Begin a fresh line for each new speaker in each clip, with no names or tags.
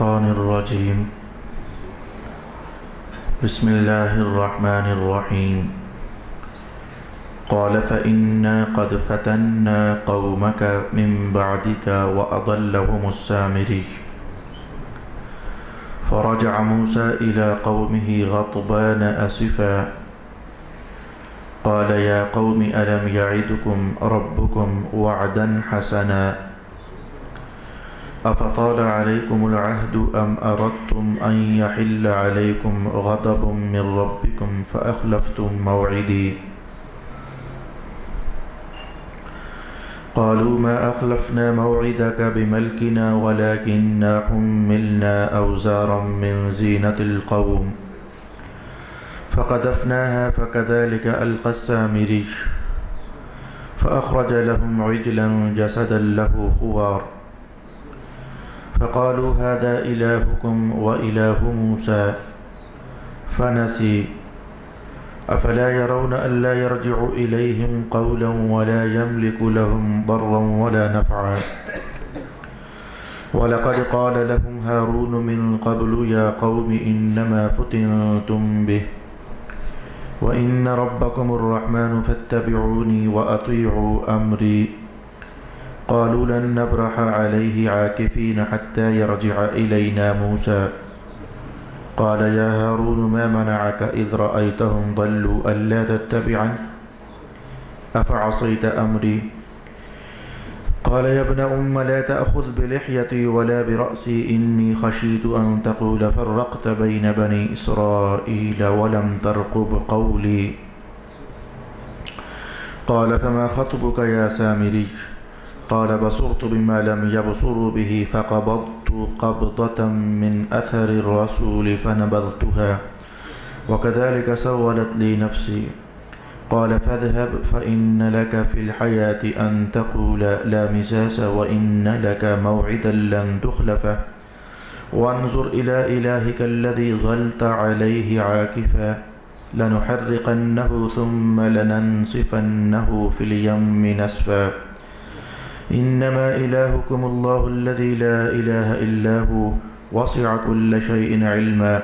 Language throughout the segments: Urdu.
الشيطان الرجيم بسم الله الرحمن الرحيم قال فإنا قد فتنا قومك من بعدك وأضلهم السامري فرجع موسى إلى قومه غضبان أسفا قال يا قوم ألم يعدكم ربكم وعدا حسنا أفطال عليكم العهد أم أردتم أن يحل عليكم غضب من ربكم فأخلفتم موعدي قالوا ما أخلفنا موعدك بملكنا ولكننا حملنا أوزارا من زينة القوم فقذفناها فكذلك ألقى السامري فأخرج لهم عجلا جسدا له خوار فقالوا هذا إلهكم وإله موسى فنسي أفلا يرون ألا يرجع إليهم قولا ولا يملك لهم ضرا ولا نفعا ولقد قال لهم هارون من قبل يا قوم إنما فتنتم به وإن ربكم الرحمن فاتبعوني وأطيعوا أمري قالوا لن نبرح عليه عاكفين حتى يرجع إلينا موسى قال يا هارون ما منعك إذ رأيتهم ضلوا ألا تتبعني أفعصيت أمري قال يا ابن أم لا تأخذ بلحيتي ولا برأسي إني خشيت أن تقول فرقت بين بني إسرائيل ولم ترقب قولي قال فما خطبك يا سامري قال بصرت بما لم يبصروا به فقبضت قبضة من أثر الرسول فنبذتها وكذلك سولت لي نفسي قال فاذهب فإن لك في الحياة أن تقول لا مساس وإن لك موعدا لن تخلفه وانظر إلى إلهك الذي ظلت عليه عاكفا لنحرقنه ثم لننصفنه في اليم نسفا إنما إلهكم الله الذي لا إله إلا هو وسع كل شيء علما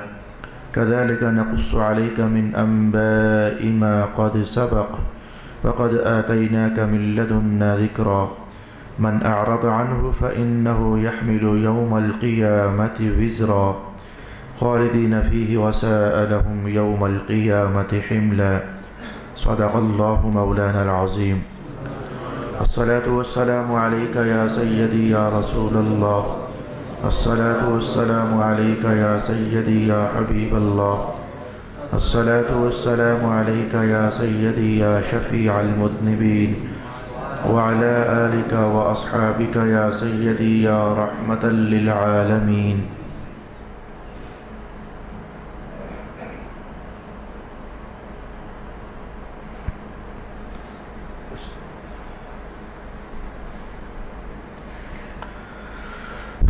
كذلك نقص عليك من أنباء ما قد سبق وقد آتيناك من لدنا ذكرا من أعرض عنه فإنه يحمل يوم القيامة وزرا خالدين فيه وساء لهم يوم القيامة حملا صدق الله مولانا العظيم الصلاة والسلام عليك يا سيدي يا رسول الله الصلاة والسلام عليك يا سيدي يا حبيب الله الصلاة والسلام عليك يا سيدي يا شفيع المذنبين وعلى آلك وأصحابك يا سيدي يا رحمة للعالمين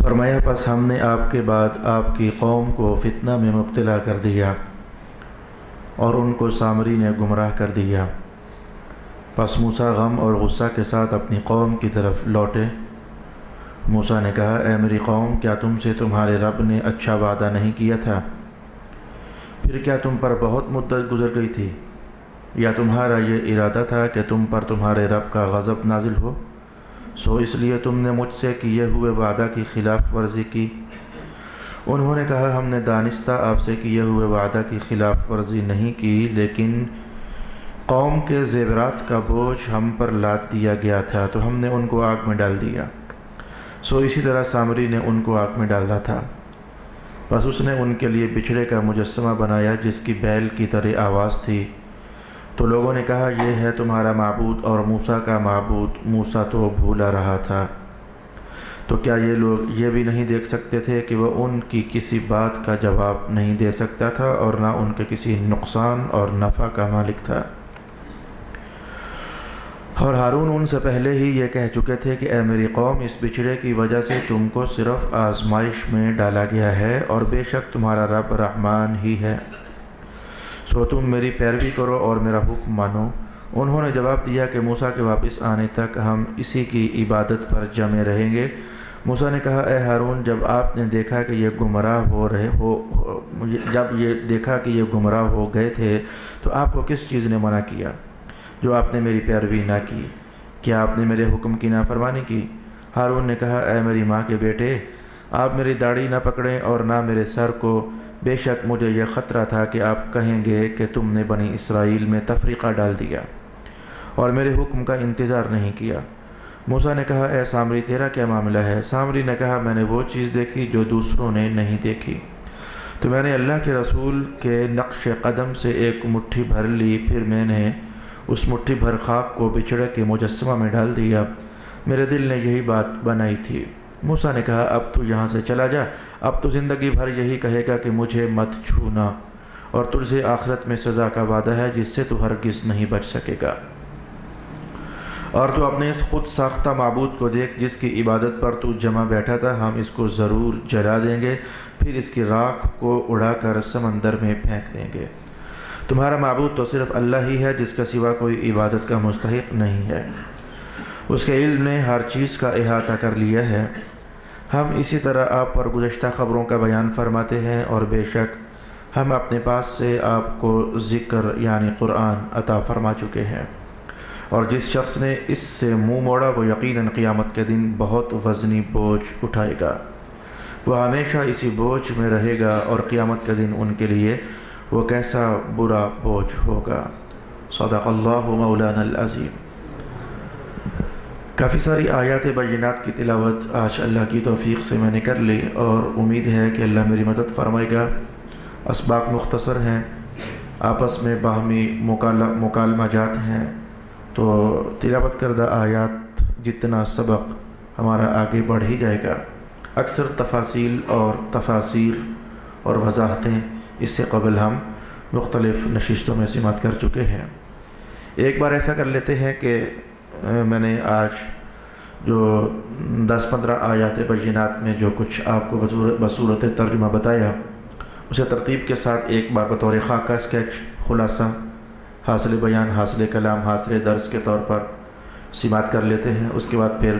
فرمایا پس ہم نے آپ کے بعد آپ کی قوم کو فتنہ میں مبتلا کر دیا اور ان کو سامری نے گمراہ کر دیا۔ پس موسیٰ غم اور غصہ کے ساتھ اپنی قوم کی طرف لوٹے۔ موسیٰ نے کہا اے میری قوم کیا تم سے تمہارے رب نے اچھا وعدہ نہیں کیا تھا؟ پھر کیا تم پر بہت مدت گزر گئی تھی؟ یا تمہارا یہ ارادہ تھا کہ تم پر تمہارے رب کا غضب نازل ہو؟ سو اس لیے تم نے مجھ سے کیے ہوئے وعدہ کی خلاف ورزی کی۔ انہوں نے کہا ہم نے دانستہ آپ سے کیے ہوئے وعدہ کی خلاف ورزی نہیں کی، لیکن قوم کے زیورات کا بوجھ ہم پر لاد دیا گیا تھا تو ہم نے ان کو آگ میں ڈال دیا۔ سو اسی طرح سامری نے ان کو آگ میں ڈالا تھا۔ بس اس نے ان کے لیے بچھڑے کا مجسمہ بنایا جس کی بیل کی طرح آواز تھی، تو لوگوں نے کہا یہ ہے تمہارا معبود اور موسیٰ کا معبود، موسیٰ تو بھولا رہا تھا۔ تو کیا یہ لوگ یہ بھی نہیں دیکھ سکتے تھے کہ وہ ان کی کسی بات کا جواب نہیں دے سکتا تھا اور نہ ان کے کسی نقصان اور نفع کا مالک تھا؟ اور ہارون ان سے پہلے ہی یہ کہہ چکے تھے کہ اے میری قوم اس بچھڑے کی وجہ سے تم کو صرف آزمائش میں ڈالا گیا ہے اور بے شک تمہارا رب رحمان ہی ہے، سو تم میری پیروی کرو اور میرا حکم مانو۔ انہوں نے جواب دیا کہ موسیٰ کے واپس آنے تک ہم اسی کی عبادت پر جمے رہیں گے موسیٰ نے کہا اے ہارون، جب آپ نے دیکھا کہ یہ گمراہ ہو گئے تھے تو آپ کو کس چیز نے منع کیا جو آپ نے میری پیروی نہ کی؟ کیا آپ نے میرے حکم کی نافرمانی کی؟ ہارون نے کہا اے میری ماں کے بیٹے، آپ میری داڑھی نہ پکڑیں اور نہ میرے سر کو، بے شک مجھے یہ خطرہ تھا کہ آپ کہیں گے کہ تم نے بنی اسرائیل میں تفریقہ ڈال دیا اور میرے حکم کا انتظار نہیں کیا۔ موسیٰ نے کہا اے سامری، تیرا کیا معاملہ ہے؟ سامری نے کہا میں نے وہ چیز دیکھی جو دوسروں نے نہیں دیکھی، تو میں نے اللہ کے رسول کے نقش قدم سے ایک مٹھی بھر لی، پھر میں نے اس مٹھی بھر خاک کو بچھڑے کے مجسمہ میں ڈال دیا، میرے دل نے یہی بات بنائی تھی۔ موسیٰ نے کہا اب تو یہاں سے چلا جا، اب تو زندگی بھر یہی کہے گا کہ مجھے مت چھونا، اور تجھ سے آخرت میں سزا کا وعدہ ہے جس سے تو ہرگز نہیں بچ سکے گا۔ اور تو اپنے اس خود ساختہ معبود کو دیکھ جس کی عبادت پر تو جمع بیٹھا تھا، ہم اس کو ضرور جلا دیں گے، پھر اس کی راکھ کو اڑا کر سمندر میں پھینک دیں گے۔ تمہارا معبود تو صرف اللہ ہی ہے جس کا سوا کوئی عبادت کا مستحق نہیں ہے، اس کے علم نے ہر چیز کا احاطہ کر لیا ہے۔ ہم اسی طرح آپ پر گزشتہ خبروں کا بیان فرماتے ہیں، اور بے شک ہم اپنے پاس سے آپ کو ذکر یعنی قرآن عطا فرما چکے ہیں، اور جس شخص نے اس سے منہ موڑا وہ یقیناً قیامت کے دن بہت وزنی بوجھ اٹھائے گا، وہ ہمیشہ اسی بوجھ میں رہے گا، اور قیامت کے دن ان کے لیے وہ کیسا برا بوجھ ہوگا۔ صدق اللہ مولانا العظیم۔ کافی ساری آیات بینات کی تلاوت آج اللہ کی توفیق سے میں نے کر لی، اور امید ہے کہ اللہ میری مدد فرمائے گا۔ اسباق مختصر ہیں، آپس میں باہمی مکالمہ جات ہیں، تو تلاوت کردہ آیات جتنا سبق ہمارا آگے بڑھ ہی جائے گا۔ اکثر تفاصیل اور تفاسیر اور وضاحتیں اس سے قبل ہم مختلف نشستوں میں سماعت کر چکے ہیں۔ ایک بار ایسا کر لیتے ہیں کہ میں نے آج جو 10-15 آیات بینات میں جو کچھ آپ کو بصورت ترجمہ بتایا، اسے ترتیب کے ساتھ ایک بار بطور خاکہ اسکیچ خلاصہ حاصل بیان، حاصل کلام، حاصل درس کے طور پر سماعت کر لیتے ہیں۔ اس کے بعد پھر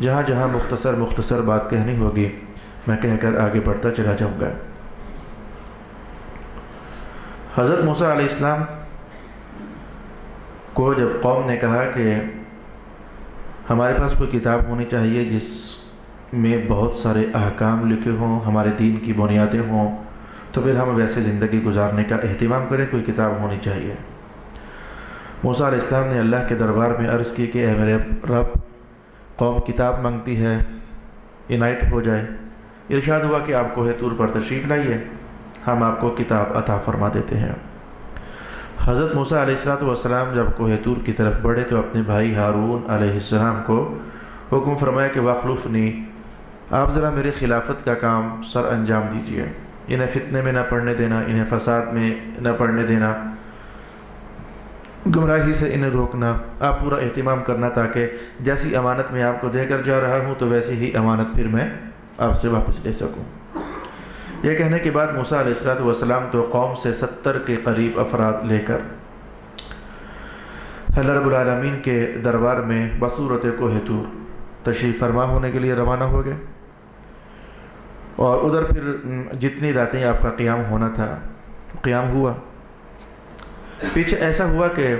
جہاں جہاں مختصر بات کہنی ہوگی میں کہہ کر آگے بڑھتا چلا جاؤں گا۔ حضرت موسیٰ علیہ السلام کو جب قوم نے کہا کہ ہمارے پاس کوئی کتاب ہونی چاہیے جس میں بہت سارے احکام لکھے ہوں، ہمارے دین کی بنیادیں ہوں، تو پھر ہم ویسے زندگی گزارنے کا اہتمام کریں، کوئی کتاب ہونی چاہیے۔ موسیٰ علیہ السلام نے اللہ کے دربار میں عرض کی کہ اے میرے رب، قوم کتاب مانگتی ہے، عنایت ہو جائے۔ ارشاد ہوا کہ آپ کوہ طور پر تشریف لائیے، ہم آپ کو کتاب عطا فرما دیتے ہیں۔ حضرت موسیٰ علیہ السلام جب کوہ طور کی طرف بڑھے تو اپنے بھائی ہارون علیہ السلام کو حکم فرمایا کہ واخلفنی، آپ ذرا میرے خلافت کا کام سر انجام دیجیے، انہیں فتنے میں نہ پڑنے دینا، انہیں فساد میں نہ پڑنے دینا، گمراہی سے انہیں روکنا، آپ پورا اہتمام کرنا تاکہ جیسی امانت میں آپ کو دے کر جا رہا ہوں تو ویسی ہی امانت پھر میں آپ سے واپس لے سکوں۔ یہ کہنے کے بعد موسیٰ علیہ السلام تو قوم سے 70 کے قریب افراد لے کر اللہ رب العالمین کے دربار میں بصورت کوہ طور تشریف فرما ہونے کے لیے روانہ ہو گئے، اور ادھر پھر جتنی راتیں آپ کا قیام ہونا تھا قیام ہوا۔ پیچھے ایسا ہوا کہ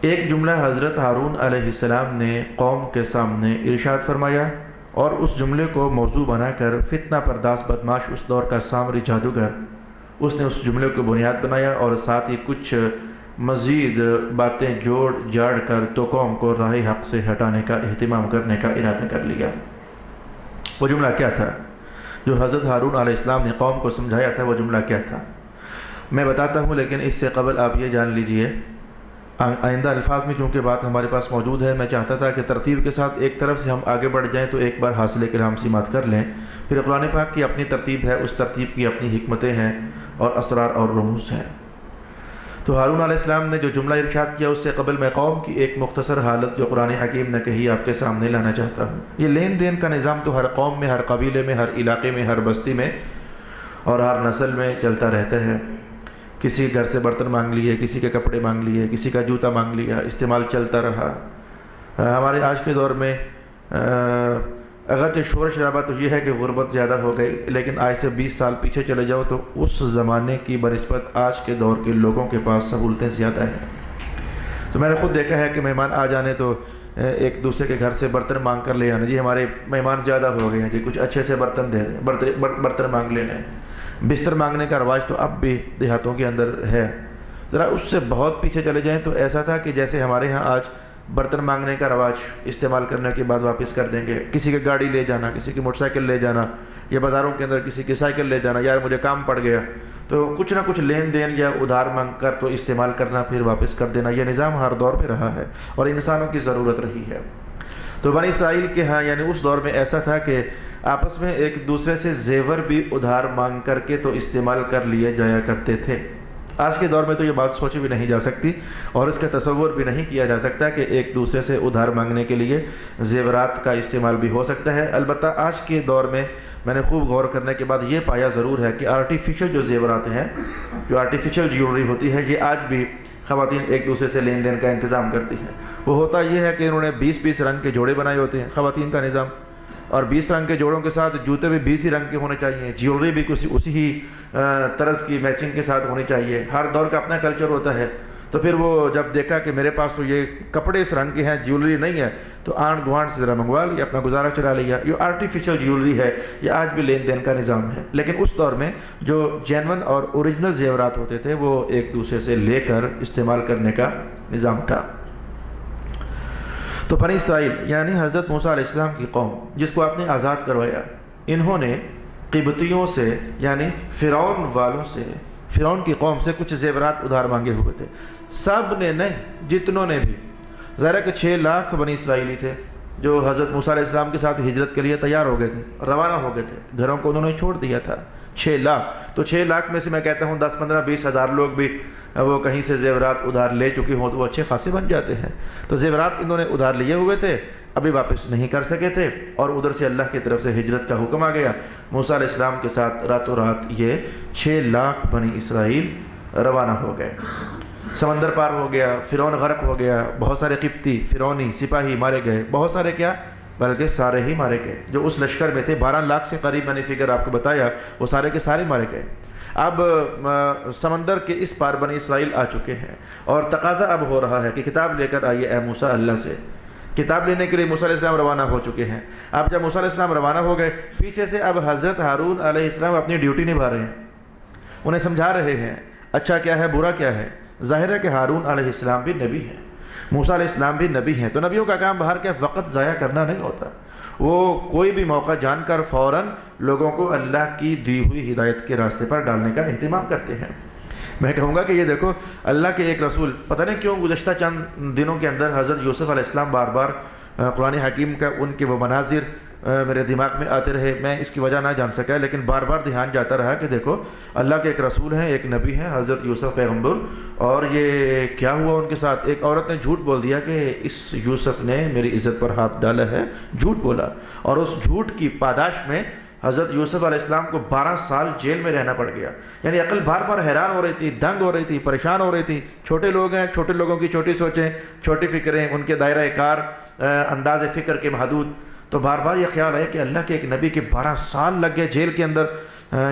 ایک جملہ حضرت ہارون علیہ السلام نے قوم کے سامنے ارشاد فرمایا، اور اس جملے کو موضوع بنا کر فتنہ پرداز بدماش اس دور کا سامری جادوگر، اس نے اس جملے کو بنیاد بنایا، اور ساتھ ہی کچھ مزید باتیں جوڑ جاڑ کر تو قوم کو راہ حق سے ہٹانے کا اہتمام کرنے کا ارادہ کر لیا۔ وہ جملہ کیا تھا جو حضرت ہارون علیہ السلام نے قوم کو سمجھایا تھا؟ وہ جملہ کیا تھا میں بتاتا ہوں، لیکن اس سے قبل آپ یہ جان لیجئے، آئندہ الفاظ میں چونکہ بات ہمارے پاس موجود ہے، میں چاہتا تھا کہ ترتیب کے ساتھ ایک طرف سے ہم آگے بڑھ جائیں تو ایک بار حاصل کلام سماعت کر لیں، پھر قرآن پاک کی اپنی ترتیب ہے، اس ترتیب کی اپنی حکمتیں ہیں اور اسرار اور رموز ہیں۔ تو ہارون علیہ السلام نے جو جملہ ارشاد کیا، اس سے قبل میں قوم کی ایک مختصر حالت جو قرآن حکیم نے کہی آپ کے سامنے لانا چاہتا ہوں۔ یہ لین دین کا نظام تو ہر قوم میں، ہر قبیلے میں، ہر علاقے میں، ہر بستی میں اور ہر نسل میں چلتا رہتا ہے۔ کسی گھر سے برتن مانگ لیے، کسی کے کپڑے مانگ لیے، کسی کا جوتا مانگ لیا، استعمال چلتا رہا۔ ہمارے آج کے دور میں اگرچہ شور شرابہ تو یہ ہے کہ غربت زیادہ ہو گئی، لیکن آج سے 20 سال پیچھے چلے جاؤ تو اس زمانے کی بنسبت آج کے دور کے لوگوں کے پاس سہولتیں زیادہ ہیں۔ تو میں نے خود دیکھا ہے کہ مہمان آ جانے تو ایک دوسرے کے گھر سے برتن مانگ کر لے آنے، جی ہمارے مہمان زیادہ ہو گئے ہیں جی کچھ اچھے سے برتن دے دیں، برتن مانگ لینے۔ بستر مانگنے کا رواج تو اب بھی دیہاتوں کے اندر ہے، ذرا اس سے بہت پیچھے چلے جائیں تو ایسا تھا کہ جیسے ہمارے ہاں آج برتن مانگنے کا رواج استعمال کرنے کے بعد واپس کر دیں گے، کسی کی گاڑی لے جانا، کسی کی موٹر سائیکل لے جانا، یا بازاروں کے اندر کسی کی سائیکل لے جانا، یار مجھے کام پڑ گیا، تو کچھ نہ کچھ لین دین یا ادھار مانگ کر تو استعمال کرنا پھر واپس کر دینا، یہ نظام ہر دور میں رہا ہے اور انسانوں کی ضرورت رہی ہے۔ تو بنی اسرائیل کے ہاں یعنی اس دور میں ایسا تھا کہ آپس میں ایک دوسرے سے زیور بھی ادھار مانگ کر کے تو استعمال کر لیے جایا کرتے تھے۔ آج کے دور میں تو یہ بات سوچی بھی نہیں جا سکتی اور اس کا تصور بھی نہیں کیا جا سکتا کہ ایک دوسرے سے ادھار مانگنے کے لیے زیورات کا استعمال بھی ہو سکتا ہے۔ البتہ آج کے دور میں نے خوب غور کرنے کے بعد یہ پایا ضرور ہے کہ آرٹیفیشل جو زیورات ہیں، جو آرٹیفیشل جیولری ہوتی ہے، یہ آج بھی خواتین ایک دوسرے سے لین دین کا انتظام کرتی ہیں۔ وہ ہوتا یہ ہے کہ انہوں نے 20 رنگ کے جوڑے بنائے ہوتے ہیں، خواتین کا نظام، اور 20 رنگ کے جوڑوں کے ساتھ جوتے بھی 20 ہی رنگ کے ہونے چاہیے، جیولری بھی اسی ہی طرز کی میچنگ کے ساتھ ہونی چاہیے۔ ہر دور کا اپنا کلچر ہوتا ہے۔ تو پھر وہ جب دیکھا کہ میرے پاس تو یہ کپڑے اس رنگ کے ہیں، جیولری نہیں ہے، تو آنٹ گوانٹ سے ذرا منگوا لیا، اپنا گزارا چلا لیا۔ یہ آرٹیفیشل جیولری ہے، یہ آج بھی لین دین کا نظام ہے، لیکن اس دور میں جو جینون اور اوریجنل زیورات ہوتے تھے وہ ایک دوسرے سے لے کر استعمال کرنے کا نظام تھا۔ تو بنی اسرائیل یعنی حضرت موسیٰ علیہ السلام کی قوم جس کو آپ نے آزاد کروایا، انہوں نے قبطیوں سے یعنی فرعون والوں سے، فرعون کی قوم سے کچھ زیورات ادھار مانگے ہوئے تھے۔ سب نے نہیں، جتنوں نے بھی، ظاہر ہے کہ 6 لاکھ بنی اسرائیلی تھے جو حضرت موسیٰ علیہ السلام کے ساتھ ہجرت کے لیے تیار ہو گئے تھے، روانہ ہو گئے تھے، گھروں کو انہوں نے چھوڑ دیا تھا۔ 6 لاکھ، تو 6 لاکھ میں سے میں کہتا ہوں 10 15 20 ہزار لوگ بھی وہ کہیں سے زیورات ادھار لے چکے ہوں تو وہ اچھے خاصے بن جاتے ہیں۔ تو زیورات انہوں نے ادھار لیے ہوئے تھے، ابھی واپس نہیں کر سکے تھے، اور ادھر سے اللہ کی طرف سے ہجرت کا حکم آ گیا۔ موسیٰ علیہ السلام کے ساتھ راتوں رات یہ 6 لاکھ بنی اسرائیل روانہ ہو گئے۔ سمندر پار ہو گیا، فرعون غرق ہو گیا، بہت سارے قبطی فرعونی سپاہی مارے گئے، بہت سارے کیا بلکہ سارے ہی مارے گئے جو اس لشکر میں تھے۔ 12 لاکھ سے قریب میں نے فگر آپ کو بتایا، وہ سارے کے سارے مارے گئے۔ اب سمندر کے اس پار بنی اسرائیل آ چکے ہیں اور تقاضا اب ہو رہا ہے کہ کتاب لے کر آئیے اے موسیٰ، اللہ سے کتاب لینے کے لیے موسیٰ علیہ السلام روانہ ہو چکے ہیں۔ اب جب موسیٰ علیہ السلام روانہ ہو گئے، پیچھے سے اب حضرت ہارون علیہ السلام اپنی ڈیوٹی نبھا رہے ہیں، انہیں سمجھا رہے ہیں اچھا کیا ہے برا کیا ہے۔ ظاہر ہے کہ ہارون علیہ السلام بھی نبی ہیں، موسیٰ علیہ السلام بھی نبی ہیں، تو نبیوں کا کام باہر کے وقت ضائع کرنا نہیں ہوتا، وہ کوئی بھی موقع جان کر فوراً لوگوں کو اللہ کی دی ہوئی ہدایت کے راستے پر ڈالنے کا اہتمام کرتے ہیں۔ میں کہوں گا کہ یہ دیکھو اللہ کے ایک رسول، پتہ نہیں کیوں گزشتہ چند دنوں کے اندر حضرت یوسف علیہ السلام بار بار قرآن حکیم کا ان کے وہ مناظر میرے دماغ میں آتے رہے، میں اس کی وجہ نہ جان سکا، لیکن بار بار دھیان جاتا رہا کہ دیکھو اللہ کے ایک رسول ہیں، ایک نبی ہیں حضرت یوسف پیغمبر، اور یہ کیا ہوا ان کے ساتھ۔ ایک عورت نے جھوٹ بول دیا کہ اس یوسف نے میری عزت پر ہاتھ ڈالا ہے، جھوٹ بولا، اور اس جھوٹ کی پاداش میں حضرت یوسف علیہ السلام کو 12 سال جیل میں رہنا پڑ گیا۔ یعنی عقل بار بار حیران ہو رہی تھی، دنگ ہو رہی تھی، پریشان ہو رہی تھی۔ چھوٹے لوگ ہیں، چھوٹے لوگوں کی چھوٹی سوچیں، چھوٹی فکریں، ان کے دائرہ کار انداز فکر کے محدود، تو بار بار یہ خیال ہے کہ اللہ کے ایک نبی کے 12 سال لگ گئے جیل کے اندر،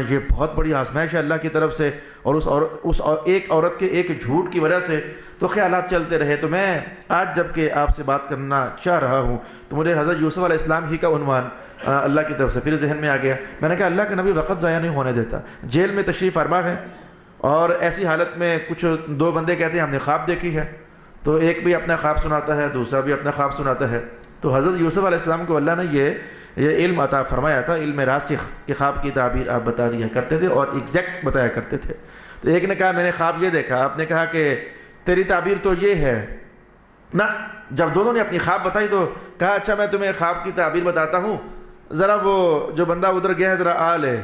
یہ بہت بڑی آزمائش ہے اللہ کی طرف سے، اور اس ایک عورت کے ایک جھوٹ کی وجہ سے تو خیالات چلتے رہے۔ تو میں آج جب کہ آپ سے بات کرنا چاہ رہا ہوں تو مجھے حضرت یوسف علیہ السلام ہی کا عنوان اللہ کی طرف سے پھر ذہن میں آ گیا۔ میں نے کہا اللہ کا نبی وقت ضائع نہیں ہونے دیتا، جیل میں تشریف فرما ہے، اور ایسی حالت میں کچھ 2 بندے کہتے ہیں ہم نے خواب دیکھی ہے، تو ایک بھی اپنا خواب سناتا ہے، دوسرا بھی اپنا خواب سناتا ہے۔ تو حضرت یوسف علیہ السلام کو اللہ نے یہ علم عطا فرمایا تھا، علم راسخ، کہ خواب کی تعبیر آپ بتا دیا کرتے تھے اور ایگزیکٹ بتایا کرتے تھے۔ تو ایک نے کہا میں نے خواب یہ دیکھا، آپ نے کہا کہ تیری تعبیر تو یہ ہے نا۔ جب دونوں نے اپنی خواب بتائی تو کہا اچھا میں تمہیں خواب کی تعبیر بتاتا ہوں، ذرا وہ جو بندہ ادھر گیا ہے ذرا آ لے،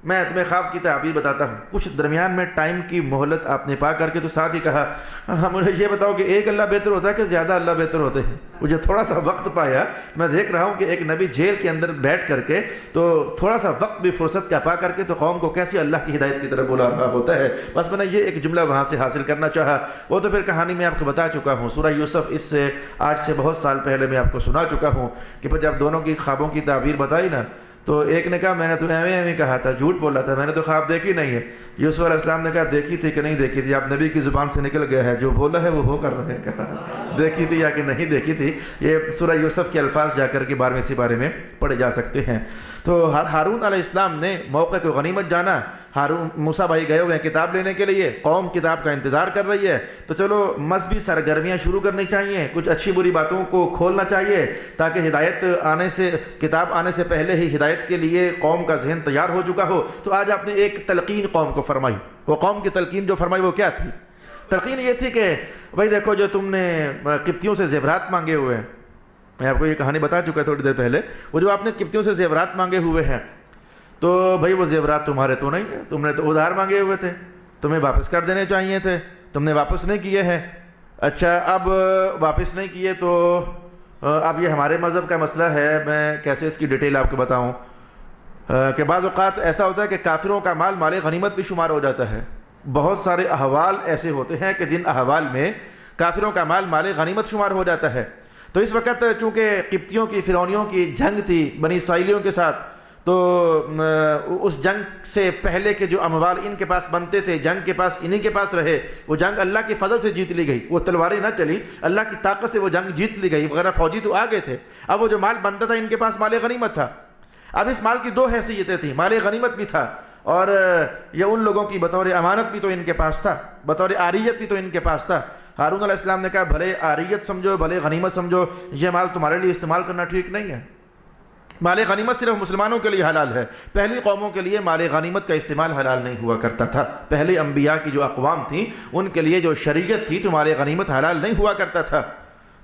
میں تمہیں خواب کی تعبیر بتاتا ہوں. کچھ درمیان میں ٹائم کی مہلت آپ نے پا کر کے تو ساتھ ہی کہا ہاں مجھے یہ بتاؤ کہ ایک اللہ بہتر ہوتا ہے کہ زیادہ اللہ بہتر ہوتے ہیں. مجھے تھوڑا سا وقت پایا, میں دیکھ رہا ہوں کہ ایک نبی جیل کے اندر بیٹھ کر کے تو تھوڑا سا وقت بھی فرصت کا پا کر کے تو قوم کو کیسی اللہ کی ہدایت کی طرف بلا رہا ہوتا ہے. بس میں نے یہ ایک جملہ وہاں سے حاصل کرنا چاہا. وہ تو پھر کہانی میں آپ کو بتا چکا ہوں, سورہ یوسف اس سے آج سے بہت سال پہلے میں آپ کو سنا چکا ہوں کہ پھر جب دونوں کی خوابوں کی تعبیر بتائی نا تو ایک نے کہا میں نے تو ایویں کہا تھا, جھوٹ بولا تھا, میں نے تو خواب دیکھی نہیں ہے. یوسف علیہ السلام نے کہا دیکھی تھی کہ نہیں دیکھی تھی؟ آپ نبی کی زبان سے نکل گیا ہے, جو بولا ہے وہ کر رہے ہیں. کہا دیکھی تھی یا کہ نہیں دیکھی تھی. یہ سورہ یوسف کے الفاظ جا کر کے 12ویں سپارے میں پڑھے جا سکتے ہیں. تو ہارون علیہ السلام نے موقع کو غنیمت جانا. ہارون موسیٰ بھائی گئے ہوئے ہیں کتاب لینے کے لیے, قوم کتاب کا انتظار کر رہی ہے, تو چلو مذہبی سرگرمیاں شروع کرنی چاہیے, کچھ اچھی بری باتوں کو کھولنا چاہیے تاکہ ہدایت آنے سے, کتاب آنے سے پہلے ہی ہدایت کے لیے قوم کا ذہن تیار ہو چکا ہو. تو آج آپ نے ایک تلقین قوم کو فرمائی. وہ قوم کی تلقین جو فرمائی وہ کیا تھی؟ تلقین یہ تھی کہ بھائی دیکھو جو تم نے قبطیوں سے زیورات مانگے ہوئے ہیں, میں آپ کو یہ کہانی بتا چکا تھوڑی دیر پہلے, وہ جو آپ نے قبطیوں سے زیورات مانگے ہوئے ہیں تو بھائی وہ زیورات تمہارے تو نہیں ہیں, تم نے تو ادھار مانگے ہوئے تھے, تمہیں واپس کر دینے چاہیے تھے, تم نے واپس نہیں کیے ہیں. اچھا اب واپس نہیں کیے تو اب یہ ہمارے مذہب کا مسئلہ ہے, میں کیسے اس کی ڈیٹیل آپ کو بتاؤں کہ بعض اوقات ایسا ہوتا ہے کہ کافروں کا مال مال غنیمت بھی شمار ہو جاتا ہے. بہت سارے احوال ایسے ہوتے ہیں کہ جن احوال میں کافروں کا مال مال غنیمت شمار ہو جاتا ہے. تو اس وقت چونکہ قبطیوں کی فرعونیوں کی جنگ تھی بنی اسرائیلیوں کے ساتھ, تو اس جنگ سے پہلے کے جو اموال ان کے پاس بنتے تھے, جنگ کے پاس انہی کے پاس رہے. وہ جنگ اللہ کی فضل سے جیت لی گئی, وہ تلواریں نہ چلی, اللہ کی طاقت سے وہ جنگ جیت لی گئی. وغیرہ فوجی تو آگے تھے. اب وہ جو مال بنتا تھا ان کے پاس مال غنیمت تھا. اب اس مال کی دو حیثیتیں تھیں, مال غنیمت بھی تھا اور یہ ان لوگوں کی بطور امانت بھی تو ان کے پاس تھا, بطور عاریت بھی تو ان کے پاس تھا. ہارون علیہ السلام نے کہا بھلے عاریت سمجھو بھلے غنیمت سمجھو, یہ مال تمہارے لیے استعمال کرنا ٹھیک نہیں ہے. مال غنیمت صرف مسلمانوں کے لیے حلال ہے, پہلی قوموں کے لیے مال غنیمت کا استعمال حلال نہیں ہوا کرتا تھا. پہلے انبیاء کی جو اقوام تھیں ان کے لیے جو شریعت تھی تو مال غنیمت حلال نہیں ہوا کرتا تھا.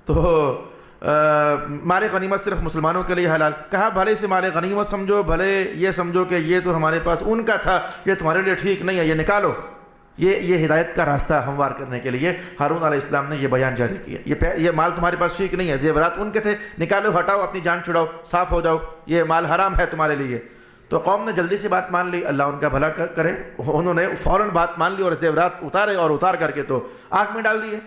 تو مال غنیمت صرف مسلمانوں کے لیے حلال. کہا بھلے سے مال غنیمت سمجھو, بھلے یہ سمجھو کہ یہ تو ہمارے پاس ان کا تھا, یہ تمہارے لیے ٹھیک نہیں ہے, یہ نکالو. یہ ہدایت کا راستہ ہموار کرنے کے لیے ہارون علیہ السلام نے یہ بیان جاری کیا. یہ مال تمہارے پاس ٹھیک نہیں ہے, زیورات ان کے تھے, نکالو, ہٹاؤ, اپنی جان چھڑاؤ, صاف ہو جاؤ, یہ مال حرام ہے تمہارے لیے. تو قوم نے جلدی سے بات مان لی, اللہ ان کا بھلا کرے. انہوں نے فوراً بات مان لی اور زیورات اتارے اور اتار کر کے تو آگ میں ڈال دیے.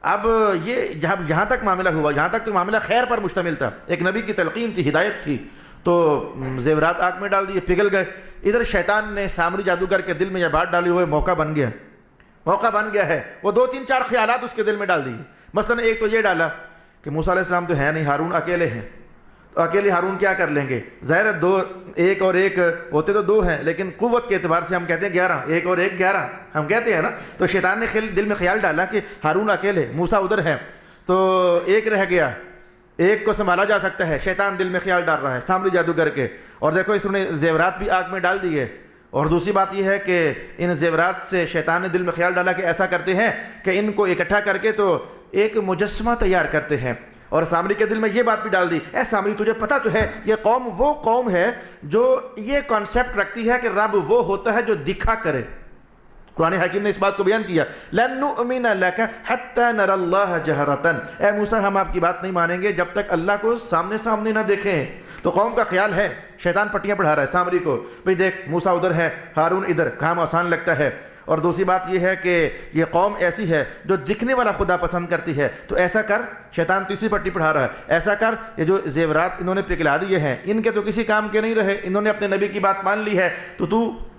اب یہ جہاں تک معاملہ ہوا, جہاں تک تو معاملہ خیر پر مشتمل تھا, ایک نبی کی تلقین تھی, ہدایت تھی, تو زیورات آگ میں ڈال دیے, پگھل گئے. ادھر شیطان نے سامری جادوگر کے دل میں یہ بات ڈالی ہوئے موقع بن گیا ہے. وہ 2-3-4 خیالات اس کے دل میں ڈال دیے. مثلا ایک تو یہ ڈالا کہ موسیٰ علیہ السلام تو ہے نہیں, ہارون اکیلے ہیں, تو اکیلے ہارون کیا کر لیں گے؟ ظاہر ہے 2 1 اور 1 ہوتے تو 2 ہیں, لیکن قوت کے اعتبار سے ہم کہتے ہیں 11, 1 اور 1 11 ہم کہتے ہیں نا. تو شیطان نے دل میں خیال ڈالا کہ ہارون اکیلے, موسیٰ ادھر ہے, تو 1 رہ گیا, 1 کو سنبھالا جا سکتا ہے. شیطان دل میں خیال ڈال رہا ہے سامری جادوگر کے, اور دیکھو اس نے زیورات بھی آگ میں ڈال دیے. اور دوسری بات یہ ہے کہ ان زیورات سے شیطان نے دل میں خیال ڈالا کہ ایسا کرتے ہیں کہ ان کو اکٹھا کر کے تو ایک مجسمہ تیار کرتے ہیں. اور سامری کے دل میں یہ بات بھی ڈال دی, اے سامری تجھے پتہ تو ہے یہ قوم وہ قوم ہے جو یہ کانسیپٹ رکھتی ہے کہ رب وہ ہوتا ہے جو دکھا کرے. قرآن حکیم نے اس بات کو بیان کیا, لَن نُؤْمِنَ لَكَ حَتَّى نَرَى اللَّهَ جَهْرَةً, اے موسیٰ ہم آپ کی بات نہیں مانیں گے جب تک اللہ کو سامنے نہ دیکھیں. تو قوم کا خیال ہے, شیطان پٹیاں پڑھا رہا ہے سامری کو, بھئی دیکھ موسیٰ ادھر ہے, ہارون ادھر, کام آسان لگتا ہے. اور دوسری بات یہ ہے کہ یہ قوم ایسی ہے جو دکھنے والا خدا پسند کرتی ہے, تو ایسا کر, شیطان تیسری پٹی پڑھا رہا ہے, ایسا کر یہ جو زیورات انہوں نے پگھلا دیے ہیں ان کے تو کسی کام کے نہیں رہے, انہوں نے اپنے نبی کی بات مان لی ہے, تو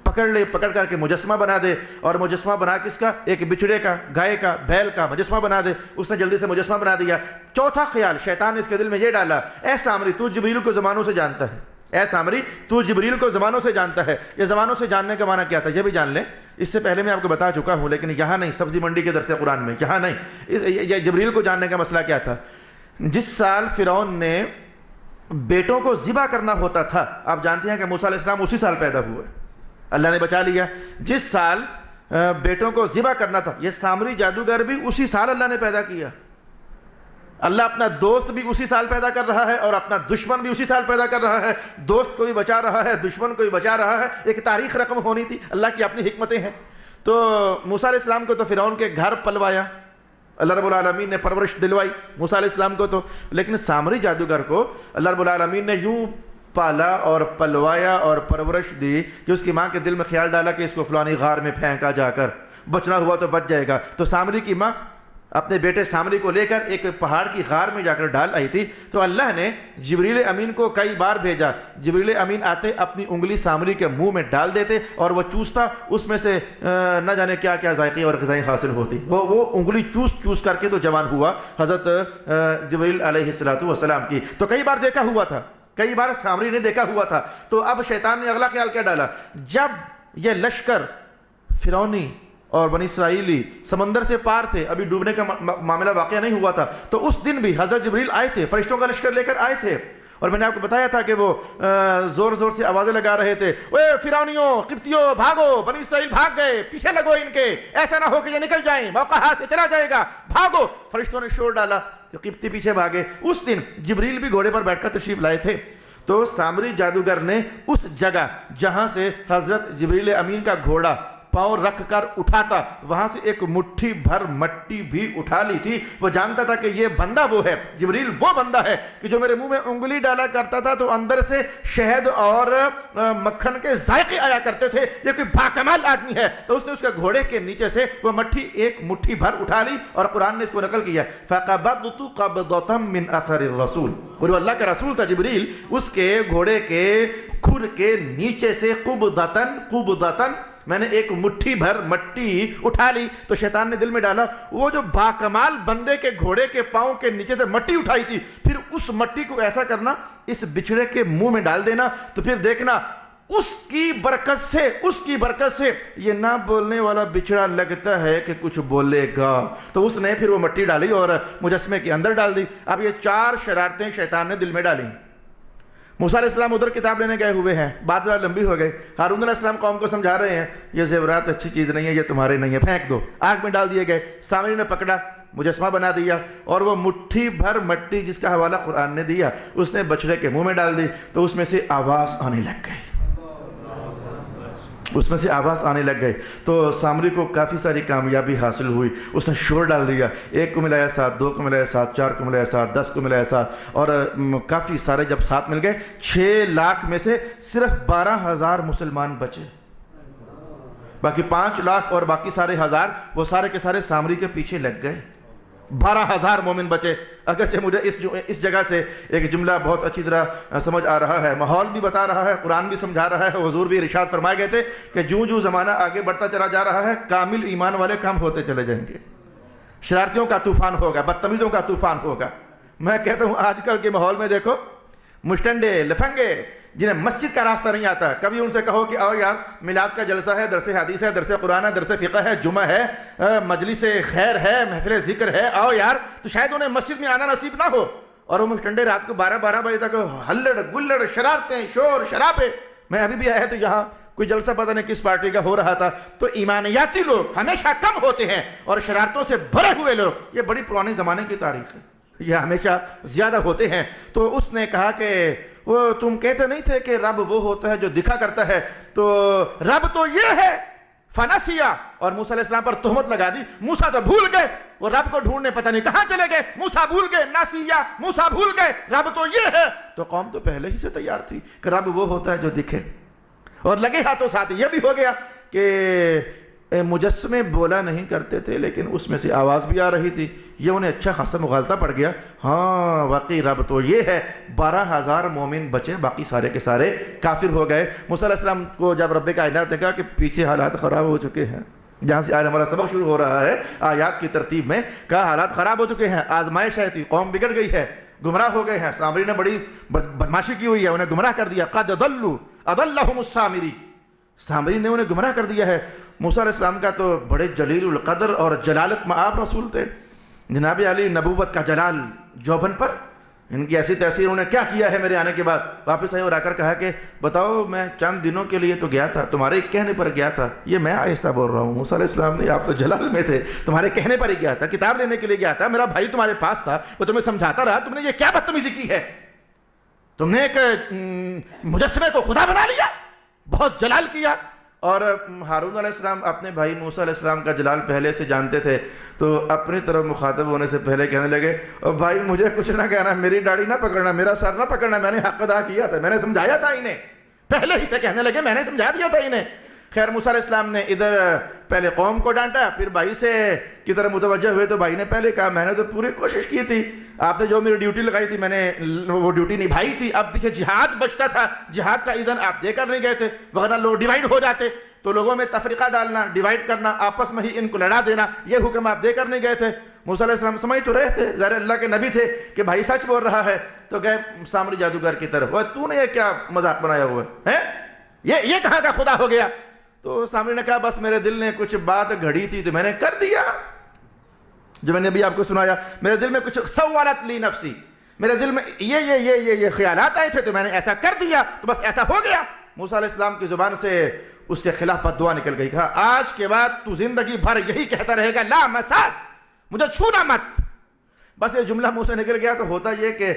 پکڑ کر کے مجسمہ بنا دے. اور مجسمہ بنا کس کا؟ ایک بچڑے کا, گائے کا, بیل کا مجسمہ بنا دے. اس نے جلدی سے مجسمہ بنا دیا. چوتھا خیال شیطان نے اس کے دل میں یہ ڈالا, اے سامری تو جبریل کو زمانوں سے جانتا ہے, اے سامری تو جبریل کو زمانوں سے جانتا ہے. یہ زمانوں سے جاننے کا معنی کیا تھا یہ بھی جان لیں, اس سے پہلے میں آپ کو بتا چکا ہوں, لیکن یہاں نہیں, سبزی منڈی کے درس قرآن میں یہاں نہیں. یہ جبریل کو جاننے کا مسئلہ کیا تھا؟ جس سال فرعون نے بیٹوں کو ذبح کرنا ہوتا تھا, آپ جانتے ہیں کہ موسیٰ علیہ السلام اسی سال پیدا ہوئے, اللہ نے بچا لیا. جس سال بیٹوں کو ذبح کرنا تھا, یہ سامری جادوگر بھی اسی سال اللہ نے پیدا کیا. اللہ اپنا دوست بھی اسی سال پیدا کر رہا ہے اور اپنا دشمن بھی اسی سال پیدا کر رہا ہے. دوست کو بھی بچا رہا ہے, دشمن کو بھی بچا رہا ہے. ایک تاریخ رقم ہونی تھی, اللہ کی اپنی حکمتیں ہیں. تو موسیٰ علیہ السلام کو تو فرعون کے گھر پلوایا, اللہ رب العالمین نے پرورش دلوائی موسیٰ علیہ السلام کو تو. لیکن سامری جادوگر کو اللہ رب العالمین نے یوں پالا اور پلوایا اور پرورش دی کہ اس کی ماں کے دل میں خیال ڈالا کہ اس کو فلانی غار میں پھینکا جا کر, بچنا ہوا تو بچ جائے گا. تو سامری کی ماں اپنے بیٹے سامری کو لے کر ایک پہاڑ کی غار میں جا کر ڈال آئی تھی. تو اللہ نے جبریل امین کو کئی بار بھیجا. جبریل امین آتے اپنی انگلی سامری کے منہ میں ڈال دیتے اور وہ چوستا, اس میں سے نہ جانے کیا کیا ذائقے اور غذائیں حاصل ہوتی. وہ انگلی چوس کر کے تو جوان ہوا حضرت جبریل علیہ السلام کی. تو کئی بار دیکھا ہوا تھا, کئی بار سامری نے دیکھا ہوا تھا. تو اب شیطان نے اگلا خیال کیا ڈالا, جب یہ لشکر فرعونی اور بنی اسرائیلی سمندر سے پار تھے, ابھی ڈوبنے کا معاملہ واقعہ نہیں ہوا تھا, تو اس دن بھی حضرت جبریل آئے تھے, فرشتوں کا لشکر لے کر آئے تھے. اور میں نے آپ کو بتایا تھا کہ وہ زور زور سے آوازیں لگا رہے تھے, اوے فرعونیوں, قبطیوں, بھاگو, بنی اسرائیل بھاگ گئے, پیچھے لگو ان کے, ایسا نہ ہو کہ یہ نکل جائیں, موقع ہاتھ سے چلا جائے گا, بھاگو. فرشتوں نے شور ڈالا کہ قبطی پیچھے بھاگے. اس دن جبریل بھی گھوڑے پر بیٹھ کر تشریف لائے تھے. تو سامری جادوگر نے اس جگہ جہاں سے حضرت جبریل امین کا گھوڑا پاؤں رکھ کر اٹھاتا, وہاں سے ایک مٹھی بھر مٹی بھی اٹھا لی تھی. وہ جانتا تھا کہ یہ بندہ وہ ہے, جبریل وہ بندہ ہے کہ جو میرے منہ میں انگلی ڈالا کرتا تھا تو اندر سے شہد اور مکھن کے ذائقے آیا کرتے تھے, یہ کوئی باکمال آدمی ہے. تو اس نے اس کے گھوڑے کے نیچے سے وہ مٹھی ایک مٹھی بھر اٹھا لی اور قرآن نے اس کو نقل کیا, فَقَبَضْتُ قَبْضَةً مِّنْ أَثَرِ الرَّسُولِ. اور وہ اللہ کا رسول تھا جبریل, اس کے گھوڑے کے کھر کے نیچے سے قبضتاً میں نے ایک مٹھی بھر مٹی اٹھا لی. تو شیطان نے دل میں ڈالا, وہ جو باکمال بندے کے گھوڑے کے پاؤں کے نیچے سے مٹی اٹھائی تھی, پھر اس مٹی کو ایسا کرنا, اس بچڑے کے منہ میں ڈال دینا, تو پھر دیکھنا اس کی برکت سے یہ نہ بولنے والا بچڑا لگتا ہے کہ کچھ بولے گا. تو اس نے پھر وہ مٹی ڈالی اور مجسمے کے اندر ڈال دی. اب یہ 4 شرارتیں شیطان نے دل میں ڈالی. موسیٰ علیہ السلام ادھر کتاب لینے گئے ہوئے ہیں, بات ذرا لمبی ہو گئی. ہارون علیہ السلام قوم کو سمجھا رہے ہیں, یہ زیورات اچھی چیز نہیں ہے, یہ تمہارے نہیں ہے, پھینک دو. آگ میں ڈال دیے گئے. سامری نے پکڑا, مجسمہ بنا دیا, اور وہ مٹھی بھر مٹی جس کا حوالہ قرآن نے دیا اس نے بچڑے کے منہ میں ڈال دی. تو اس میں سے آواز آنے لگ گئی. تو سامری کو کافی ساری کامیابی حاصل ہوئی. اس نے شور ڈال دیا, 1 کو ملایا 7, 2 کو ملایا 7, 4 کو ملایا 7, 10 کو ملایا 7, اور کافی سارے جب 7 مل گئے, 6 لاکھ میں سے صرف 12,000 مسلمان بچے. باقی 5 لاکھ اور باقی سارے ہزار وہ سارے کے سارے سامری کے پیچھے لگ گئے. 12,000 مومن بچے. اگرچہ مجھے اس جگہ سے ایک جملہ بہت اچھی طرح سمجھ آ رہا ہے, ماحول بھی بتا رہا ہے, قرآن بھی سمجھا رہا ہے, حضور بھی ارشاد فرمائے گئے تھے کہ جو زمانہ آگے بڑھتا چلا جا رہا ہے, کامل ایمان والے کم ہوتے چلے جائیں گے. شرارتیوں کا طوفان ہوگا, بدتمیزوں کا طوفان ہوگا. میں کہتا ہوں آج کل کے ماحول میں دیکھو, مشٹنڈے, لفنگے, جنہیں مسجد کا راستہ نہیں آتا, کبھی ان سے کہو کہ آؤ یار میلاد کا جلسہ ہے, درس حدیث ہے, درس قرآن ہے, درس فقہ ہے, جمعہ ہے, مجلس خیر ہے, محفل ذکر ہے, آؤ یار, تو شاید انہیں مسجد میں آنا نصیب نہ ہو. اور وہ مشٹنڈے رات کو 12 بجے تک ہلڑ گلڑ, شرارتیں, شور شرابے. میں ابھی بھی آیا تو یہاں کوئی جلسہ پتہ نہیں کس پارٹی کا ہو رہا تھا. تو ایمانیاتی لوگ ہمیشہ کم ہوتے ہیں اور شرارتوں سے بھرے ہوئے لوگ, یہ بڑی پرانے زمانے کی تاریخ ہے, یہ ہمیشہ زیادہ ہوتے ہیں. تو اس نے کہا کہ وہ تم کہتے نہیں تھے کہ رب وہ ہوتا ہے جو دکھا کرتا ہے, تو رب تو یہ ہے. فنسیا, اور موسیٰ علیہ السلام پر تہمت لگا دی. موسیٰ تو بھول گئے, وہ رب کو ڈھونڈنے پتہ نہیں کہاں چلے گئے. موسیٰ بھول گئے, ناسیا, موسیٰ بھول گئے, رب تو یہ ہے. تو قوم تو پہلے ہی سے تیار تھی کہ رب وہ ہوتا ہے جو دکھے. اور لگے ہاتھوں ساتھ یہ بھی ہو گیا کہ مجسمے بولا نہیں کرتے تھے لیکن اس میں سے آواز بھی آ رہی تھی. یہ انہیں اچھا خاصا مغالطہ پڑ گیا. ہاں واقعی رب تو یہ ہے. 12,000 مومن بچے, باقی سارے کے سارے کافر ہو گئے. موسیٰ علیہ السلام کو جب رب کائنات نے کہا کہ پیچھے حالات خراب ہو چکے ہیں, جہاں سے آج ہمارا سبق شروع ہو رہا ہے آیات کی ترتیب میں, کہا حالات خراب ہو چکے ہیں, آزمائش ہے تھی, قوم بگڑ گئی ہے, گمراہ ہو گئے ہیں. سامری نے بڑی بدماشی کی ہوئی ہے, انہیں گمراہ کر دیا. قد ضلوا اضلهم السامری, سامری نے انہیں گمراہ کر دیا ہے. موسیٰ علیہ السلام کا تو بڑے جلیل القدر اور جلالت مآب رسول تھے. جناب علی نبوت کا جلال جوبن پر ان کی ایسی تاثیر انہوں نے کیا کیا ہے میرے آنے کے بعد. واپس آئے اور آ کر کہا کہ بتاؤ میں چند دنوں کے لیے تو گیا تھا, تمہارے کہنے پر گیا تھا. یہ میں آہستہ بول رہا ہوں, موسیٰ علیہ السلام نے, آپ تو جلال میں تھے, تمہارے کہنے پر ہی گیا تھا, کتاب لینے کے لیے گیا تھا, میرا بھائی تمہارے پاس تھا, وہ تمہیں سمجھاتا رہا, تم نے یہ کیا بدتمیزی کی ہے, تم نے ایک مجسمے کو خدا بنا لیا, بہت جلال کیا. اور ہارون علیہ السلام اپنے بھائی موسیٰ علیہ السلام کا جلال پہلے سے جانتے تھے, تو اپنی طرف مخاطب ہونے سے پہلے کہنے لگے, اور بھائی مجھے کچھ نہ کہنا, میری داڑھی نہ پکڑنا, میرا سر نہ پکڑنا, میں نے حق ادا کیا تھا, میں نے سمجھایا تھا انہیں. پہلے ہی سے کہنے لگے میں نے سمجھا دیا تھا انہیں. خیر موسیٰ علیہ السلام نے ادھر پہلے قوم کو ڈانٹا, پھر بھائی سے کی طرف متوجہ ہوئے تو بھائی نے پہلے کہا میں نے تو پوری کوشش کی تھی, آپ نے جو میری ڈیوٹی لگائی تھی میں نے وہ ڈیوٹی نبھائی تھی. اب دیکھیں جہاد بچتا تھا, جہاد کا اذن آپ دے کر نہیں گئے تھے, ورنہ لوگ ڈیوائیڈ ہو جاتے. تو لوگوں میں تفریقہ ڈالنا, ڈیوائیڈ کرنا, آپس میں ہی ان کو لڑا دینا, یہ حکم آپ دے کر نہیں گئے تھے. موسیٰ علیہ السلام سمجھ تو رہے تھے, ظاہر اللہ کے نبی تھے, کہ بھائی سچ بول رہا ہے. تو گئے سامری جادوگر کی طرف, وہ تو نے یہ کیا مذاق بنایا ہوا ہے, یہ کہاں کا خدا ہو گیا. تو سامری نے کہا بس میرے دل نے کچھ بات گھڑی تھی تو میں نے کر دیا, جو میں نے ابھی آپ کو سنایا. میرے دل میں کچھ سوالت لی نفسی, میرے دل میں یہ خیالات آئے تھے تو میں نے ایسا کر دیا, تو بس ایسا ہو گیا. موسیٰ علیہ السلام کی زبان سے اس کے خلاف بد دعا نکل گئی. کہا آج کے بعد تو زندگی بھر یہی کہتا رہے گا, لا مساس, مجھے چھونا مت. بس یہ جملہ منہ سے نکل گیا. تو ہوتا یہ کہ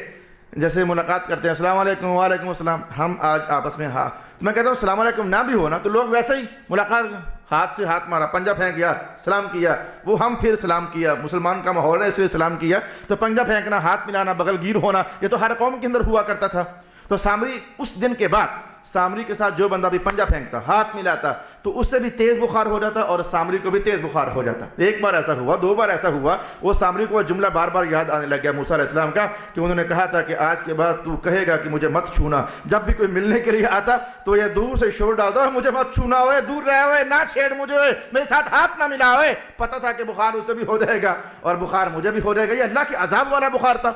جیسے ملاقات کرتے ہیں, السلام علیکم, وعلیکم السلام, ہم آج آپس میں میں کہتا ہوں السلام علیکم نہ بھی ہونا تو لوگ ویسے ہی ملاقات, ہاتھ سے ہاتھ مارا, پنجہ پھینک گیا, سلام کیا, وہ ہم پھر سلام کیا, مسلمان کا ماحول ہے اس لیے سلام کیا. تو پنجہ پھینکنا, ہاتھ ملانا, بغل گیر ہونا, یہ تو ہر قوم کے اندر ہوا کرتا تھا. تو سامری اس دن کے بعد, سامری کے ساتھ جو بندہ بھی پنجہ پھینکتا, ہاتھ ملاتا, تو اس سے بھی تیز بخار ہو جاتا اور سامری کو بھی تیز بخار ہو جاتا. ایک بار ایسا ہوا, دو بار ایسا ہوا, وہ سامری کو وہ جملہ بار بار یاد آنے لگ گیا موسیٰ علیہ السلام کا, کہ انہوں نے کہا تھا کہ آج کے بعد تو کہے گا کہ مجھے مت چھونا. جب بھی کوئی ملنے کے لیے آتا تو یہ دور سے شور ڈالتا, مجھے مت چھونا ہوئے, دور رہے ہوئے, نہ چھیڑ مجھے ہوئے, میرے ساتھ ہاتھ نہ ملا ہوئے. پتہ تھا کہ بخار اسے بھی ہو جائے گا اور بخار مجھے بھی ہو جائے گا. یہ اللہ کے عذاب والا بخار تھا.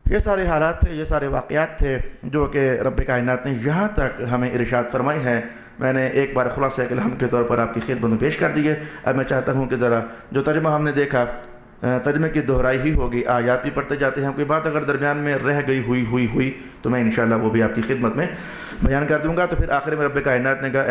یہ سارے حالات تھے, یہ سارے واقعات تھے جو کہ رب کائنات نے یہاں تک ہمیں ارشاد فرمائی ہے. میں نے ایک بار خلاصہ کلام کے طور پر آپ کی خدمت میں پیش کر دیے. اب میں چاہتا ہوں کہ ذرا جو ترجمہ ہم نے دیکھا, ترجمے کی دہرائی ہی ہوگی, آیات بھی پڑھتے جاتے ہیں. کوئی بات اگر درمیان میں رہ گئی ہوئی تو میں انشاءاللہ وہ بھی آپ کی خدمت میں بیان کر دوں گا. تو پھر آخر میں رب کائنات نے کہا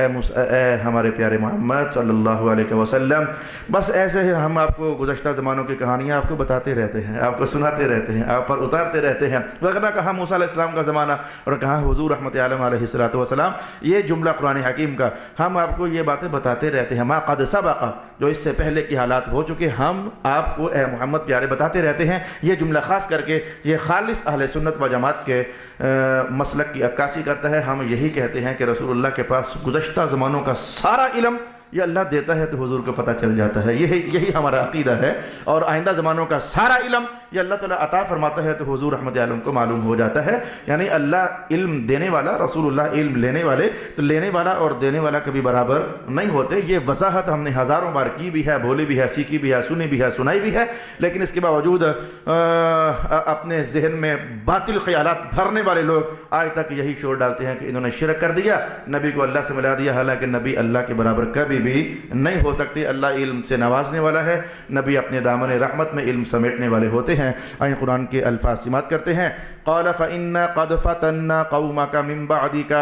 اے ہمارے پیارے محمد صلی اللہ علیہ وسلم, بس ایسے ہی ہم آپ کو گزشتہ زمانوں کی کہانیاں آپ کو بتاتے رہتے ہیں, آپ کو سناتے رہتے ہیں, آپ پر اتارتے رہتے ہیں. وغیرہ کہاں موسیٰ علیہ السلام کا زمانہ اور کہاں حضور رحمت عالم علیہ السلام. یہ جملہ قرآن حکیم کا, ہم آپ کو یہ باتیں بتاتے رہتے ہیں. ما قد سبق, جو اس سے پہلے کی حالات ہو چکے, ہم آپ کو اے محمد پیارے بتاتے رہتے ہیں. یہ جملہ خاص کر کے یہ خالص اہل سنت و جماعت کے مسلک کی عکاسی کرتا ہے. ہم یہی کہتے ہیں کہ رسول اللہ کے پاس گزشتہ زمانوں کا سارا علم یہ اللہ دیتا ہے تو حضور کو پتہ چل جاتا ہے. یہی ہمارا عقیدہ ہے. اور آئندہ زمانوں کا سارا علم یہ اللہ تعالیٰ عطا فرماتا ہے تو حضور رحمت عالم کو معلوم ہو جاتا ہے. یعنی اللہ علم دینے والا, رسول اللہ علم لینے والے, تو لینے والا اور دینے والا کبھی برابر نہیں ہوتے. یہ وضاحت ہم نے ہزاروں بار کی بھی ہے, بولی بھی ہے, سیکھی بھی ہے, سنی بھی ہے, سنائی بھی ہے. لیکن اس کے باوجود اپنے ذہن میں باطل خیالات بھرنے والے لوگ آج تک یہی شور ڈالتے ہیں کہ انہوں نے شرک کر دیا, نبی کو اللہ سے ملا دیا. حالانکہ نبی اللہ کے برابر کبھی بھی نہیں ہو سکتی. اللہ علم سے نوازنے والا ہے, نبی اپنے دامن رحمت میں علم سمیٹنے والے ہوتے ہیں. آئیں قرآن کے الفاظ سماعت کرتے ہیں. قال فإنا قد فتنا قومك من بعدك,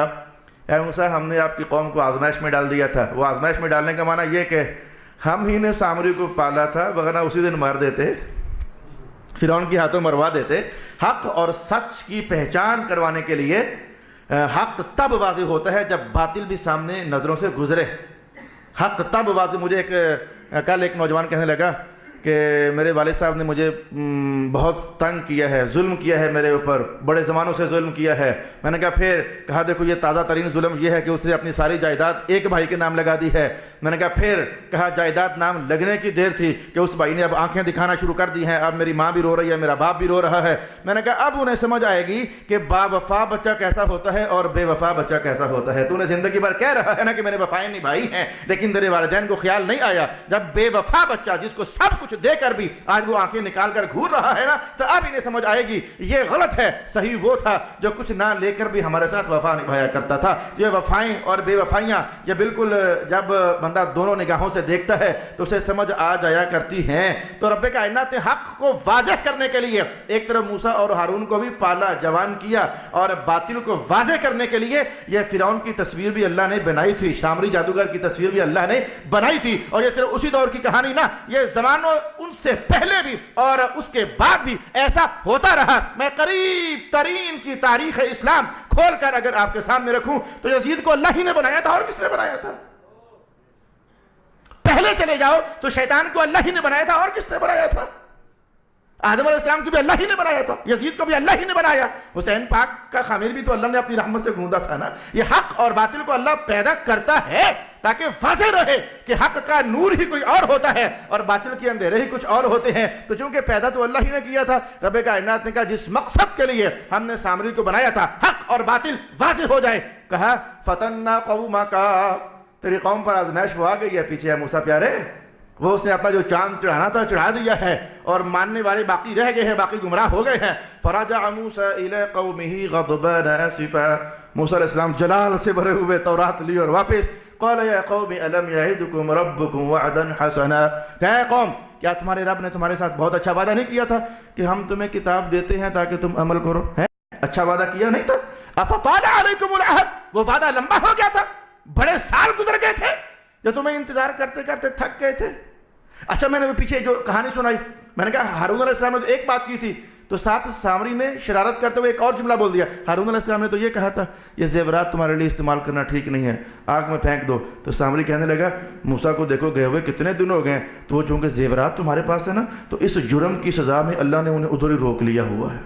اے موسیٰ ہم نے آپ کی قوم کو آزمائش میں ڈال دیا تھا. وہ آزمائش میں ڈالنے کا معنی یہ کہ ہم ہی نے سامری کو پالا تھا, وغیرہ اسی دن مار دیتے, فرعون کے ہاتھوں مروا دیتے. حق اور سچ کی پہچان کروانے کے لیے حق تب واضح ہوتا ہے جب باطل بھی سامنے نظروں سے گزرے. حق تب واضح. مجھے کل ایک نوجوان کہنے لگا کہ میرے والد صاحب نے مجھے بہت تنگ کیا ہے, ظلم کیا ہے میرے اوپر, بڑے زمانوں سے ظلم کیا ہے. میں نے کہا پھر, کہا دیکھو یہ تازہ ترین ظلم یہ ہے کہ اس نے اپنی ساری جائیداد ایک بھائی کے نام لگا دی ہے. میں نے کہا پھر, کہا جائیداد نام لگنے کی دیر تھی کہ اس بھائی نے اب آنکھیں دکھانا شروع کر دی ہیں, اب میری ماں بھی رو رہی ہے, میرا باپ بھی رو رہا ہے. میں نے کہا اب انہیں سمجھ آئے گی کہ با وفا بچہ کیسا ہوتا ہے اور بے وفا بچہ کیسا ہوتا ہے. تو نے زندگی بھر کہہ رہا ہے نا کہ میرے وفائیں نبھائی ہیں, لیکن تیرے والدین کو خیال نہیں آیا جب بے وفا بچہ جس کو سب کچھ کچھ دے کر بھی آج وہ آنکھیں نکال کر گھور رہا ہے نا، تو اب انہیں سمجھ آئے گی یہ غلط ہے، صحیح وہ تھا جو کچھ نہ لے کر بھی ہمارے ساتھ وفا نبھایا کرتا تھا۔ یہ وفائیں اور بے وفائیاں یہ بالکل جب بندہ دونوں نگاہوں سے دیکھتا ہے تو اسے سمجھ آ جایا کرتی ہیں۔ تو رب کائنات نے حق کو واضح کرنے کے لیے ایک طرف موسیٰ اور ہارون کو بھی پالا جوان کیا، اور باطل کو واضح کرنے کے لیے یہ فرعون کی تصویر بھی اللہ نے بنائی تھی، سامری جادوگر کی تصویر بھی اللہ نے بنائی تھی۔ اور یہ صرف اسی دور کی کہانی نہ، یہ زمانوں ان سے پہلے بھی اور اس کے بعد بھی ایسا ہوتا رہا۔ میں قریب ترین کی تاریخ اسلام کھول کر اگر آپ کے سامنے رکھوں تو یزید کو اللہ ہی نے بنایا تھا، اور کس نے بنایا تھا؟ پہلے چلے جاؤ تو شیطان کو اللہ ہی نے بنایا تھا، اور کس نے بنایا تھا؟ آدم علیہ السلام کو بھی اللہ ہی نے بنایا تھا، یزید کو بھی اللہ ہی نے بنایا، حسین پاک کا خمیر بھی تو اللہ نے اپنی رحمت سے گوندا تھا نا۔ یہ حق اور باطل کو اللہ پیدا کرتا ہے تاکہ واضح رہے کہ حق کا نور ہی کوئی اور ہوتا ہے اور باطل کے اندھیرے ہی کچھ اور ہوتے ہیں۔ تو چونکہ پیدا تو اللہ ہی نے کیا تھا، رب کائنات نے کہا جس مقصد کے لیے ہم نے سامری کو بنایا تھا حق اور باطل واضح ہو جائے، کہا فتنّا قومک، تیری قوم پر آزمائش وہ آ گئی ہے۔ پیچھے ہے موسیٰ پیارے، وہ اس نے اپنا جو چاند چڑھانا تھا چڑھا دیا ہے، اور ماننے والے باقی رہ گئے ہیں، باقی گمراہ ہو گئے ہیں۔ فرجع موسیٰ الی قومہ غضبان آسفا، موسیٰ علیہ السلام جلال سے بھرے ہوئے تورات لی اور واپس۔ قال یا قوم الم یعدکم ربکم وعدا حسنا، کہ اے قوم کیا تمہارے رب نے تمہارے ساتھ بہت اچھا وعدہ نہیں کیا تھا کہ ہم تمہیں کتاب دیتے ہیں تاکہ تم عمل کرو؟ اچھا وعدہ کیا نہیں تھا؟ افطال علیکم العہد، وہ وعدہ لمبا ہو گیا تھا، بڑے سال گزر گئے تھے جو تمہیں انتظار کرتے کرتے تھک گئے تھے۔ اچھا میں نے وہ پیچھے جو کہانی سنائی، میں نے کہا ہارون علیہ السلام نے تو ایک بات کی تھی، تو ساتھ سامری نے شرارت کرتے ہوئے ایک اور جملہ بول دیا۔ ہارون علیہ السلام نے تو یہ کہا تھا یہ زیورات تمہارے لیے استعمال کرنا ٹھیک نہیں ہے، آگ میں پھینک دو۔ تو سامری کہنے لگا موسیٰ کو دیکھو گئے ہوئے کتنے دن ہو گئے، تو وہ چونکہ زیورات تمہارے پاس ہے نا، تو اس جرم کی سزا میں اللہ نے انہیں ادھر ہی روک لیا ہوا ہے،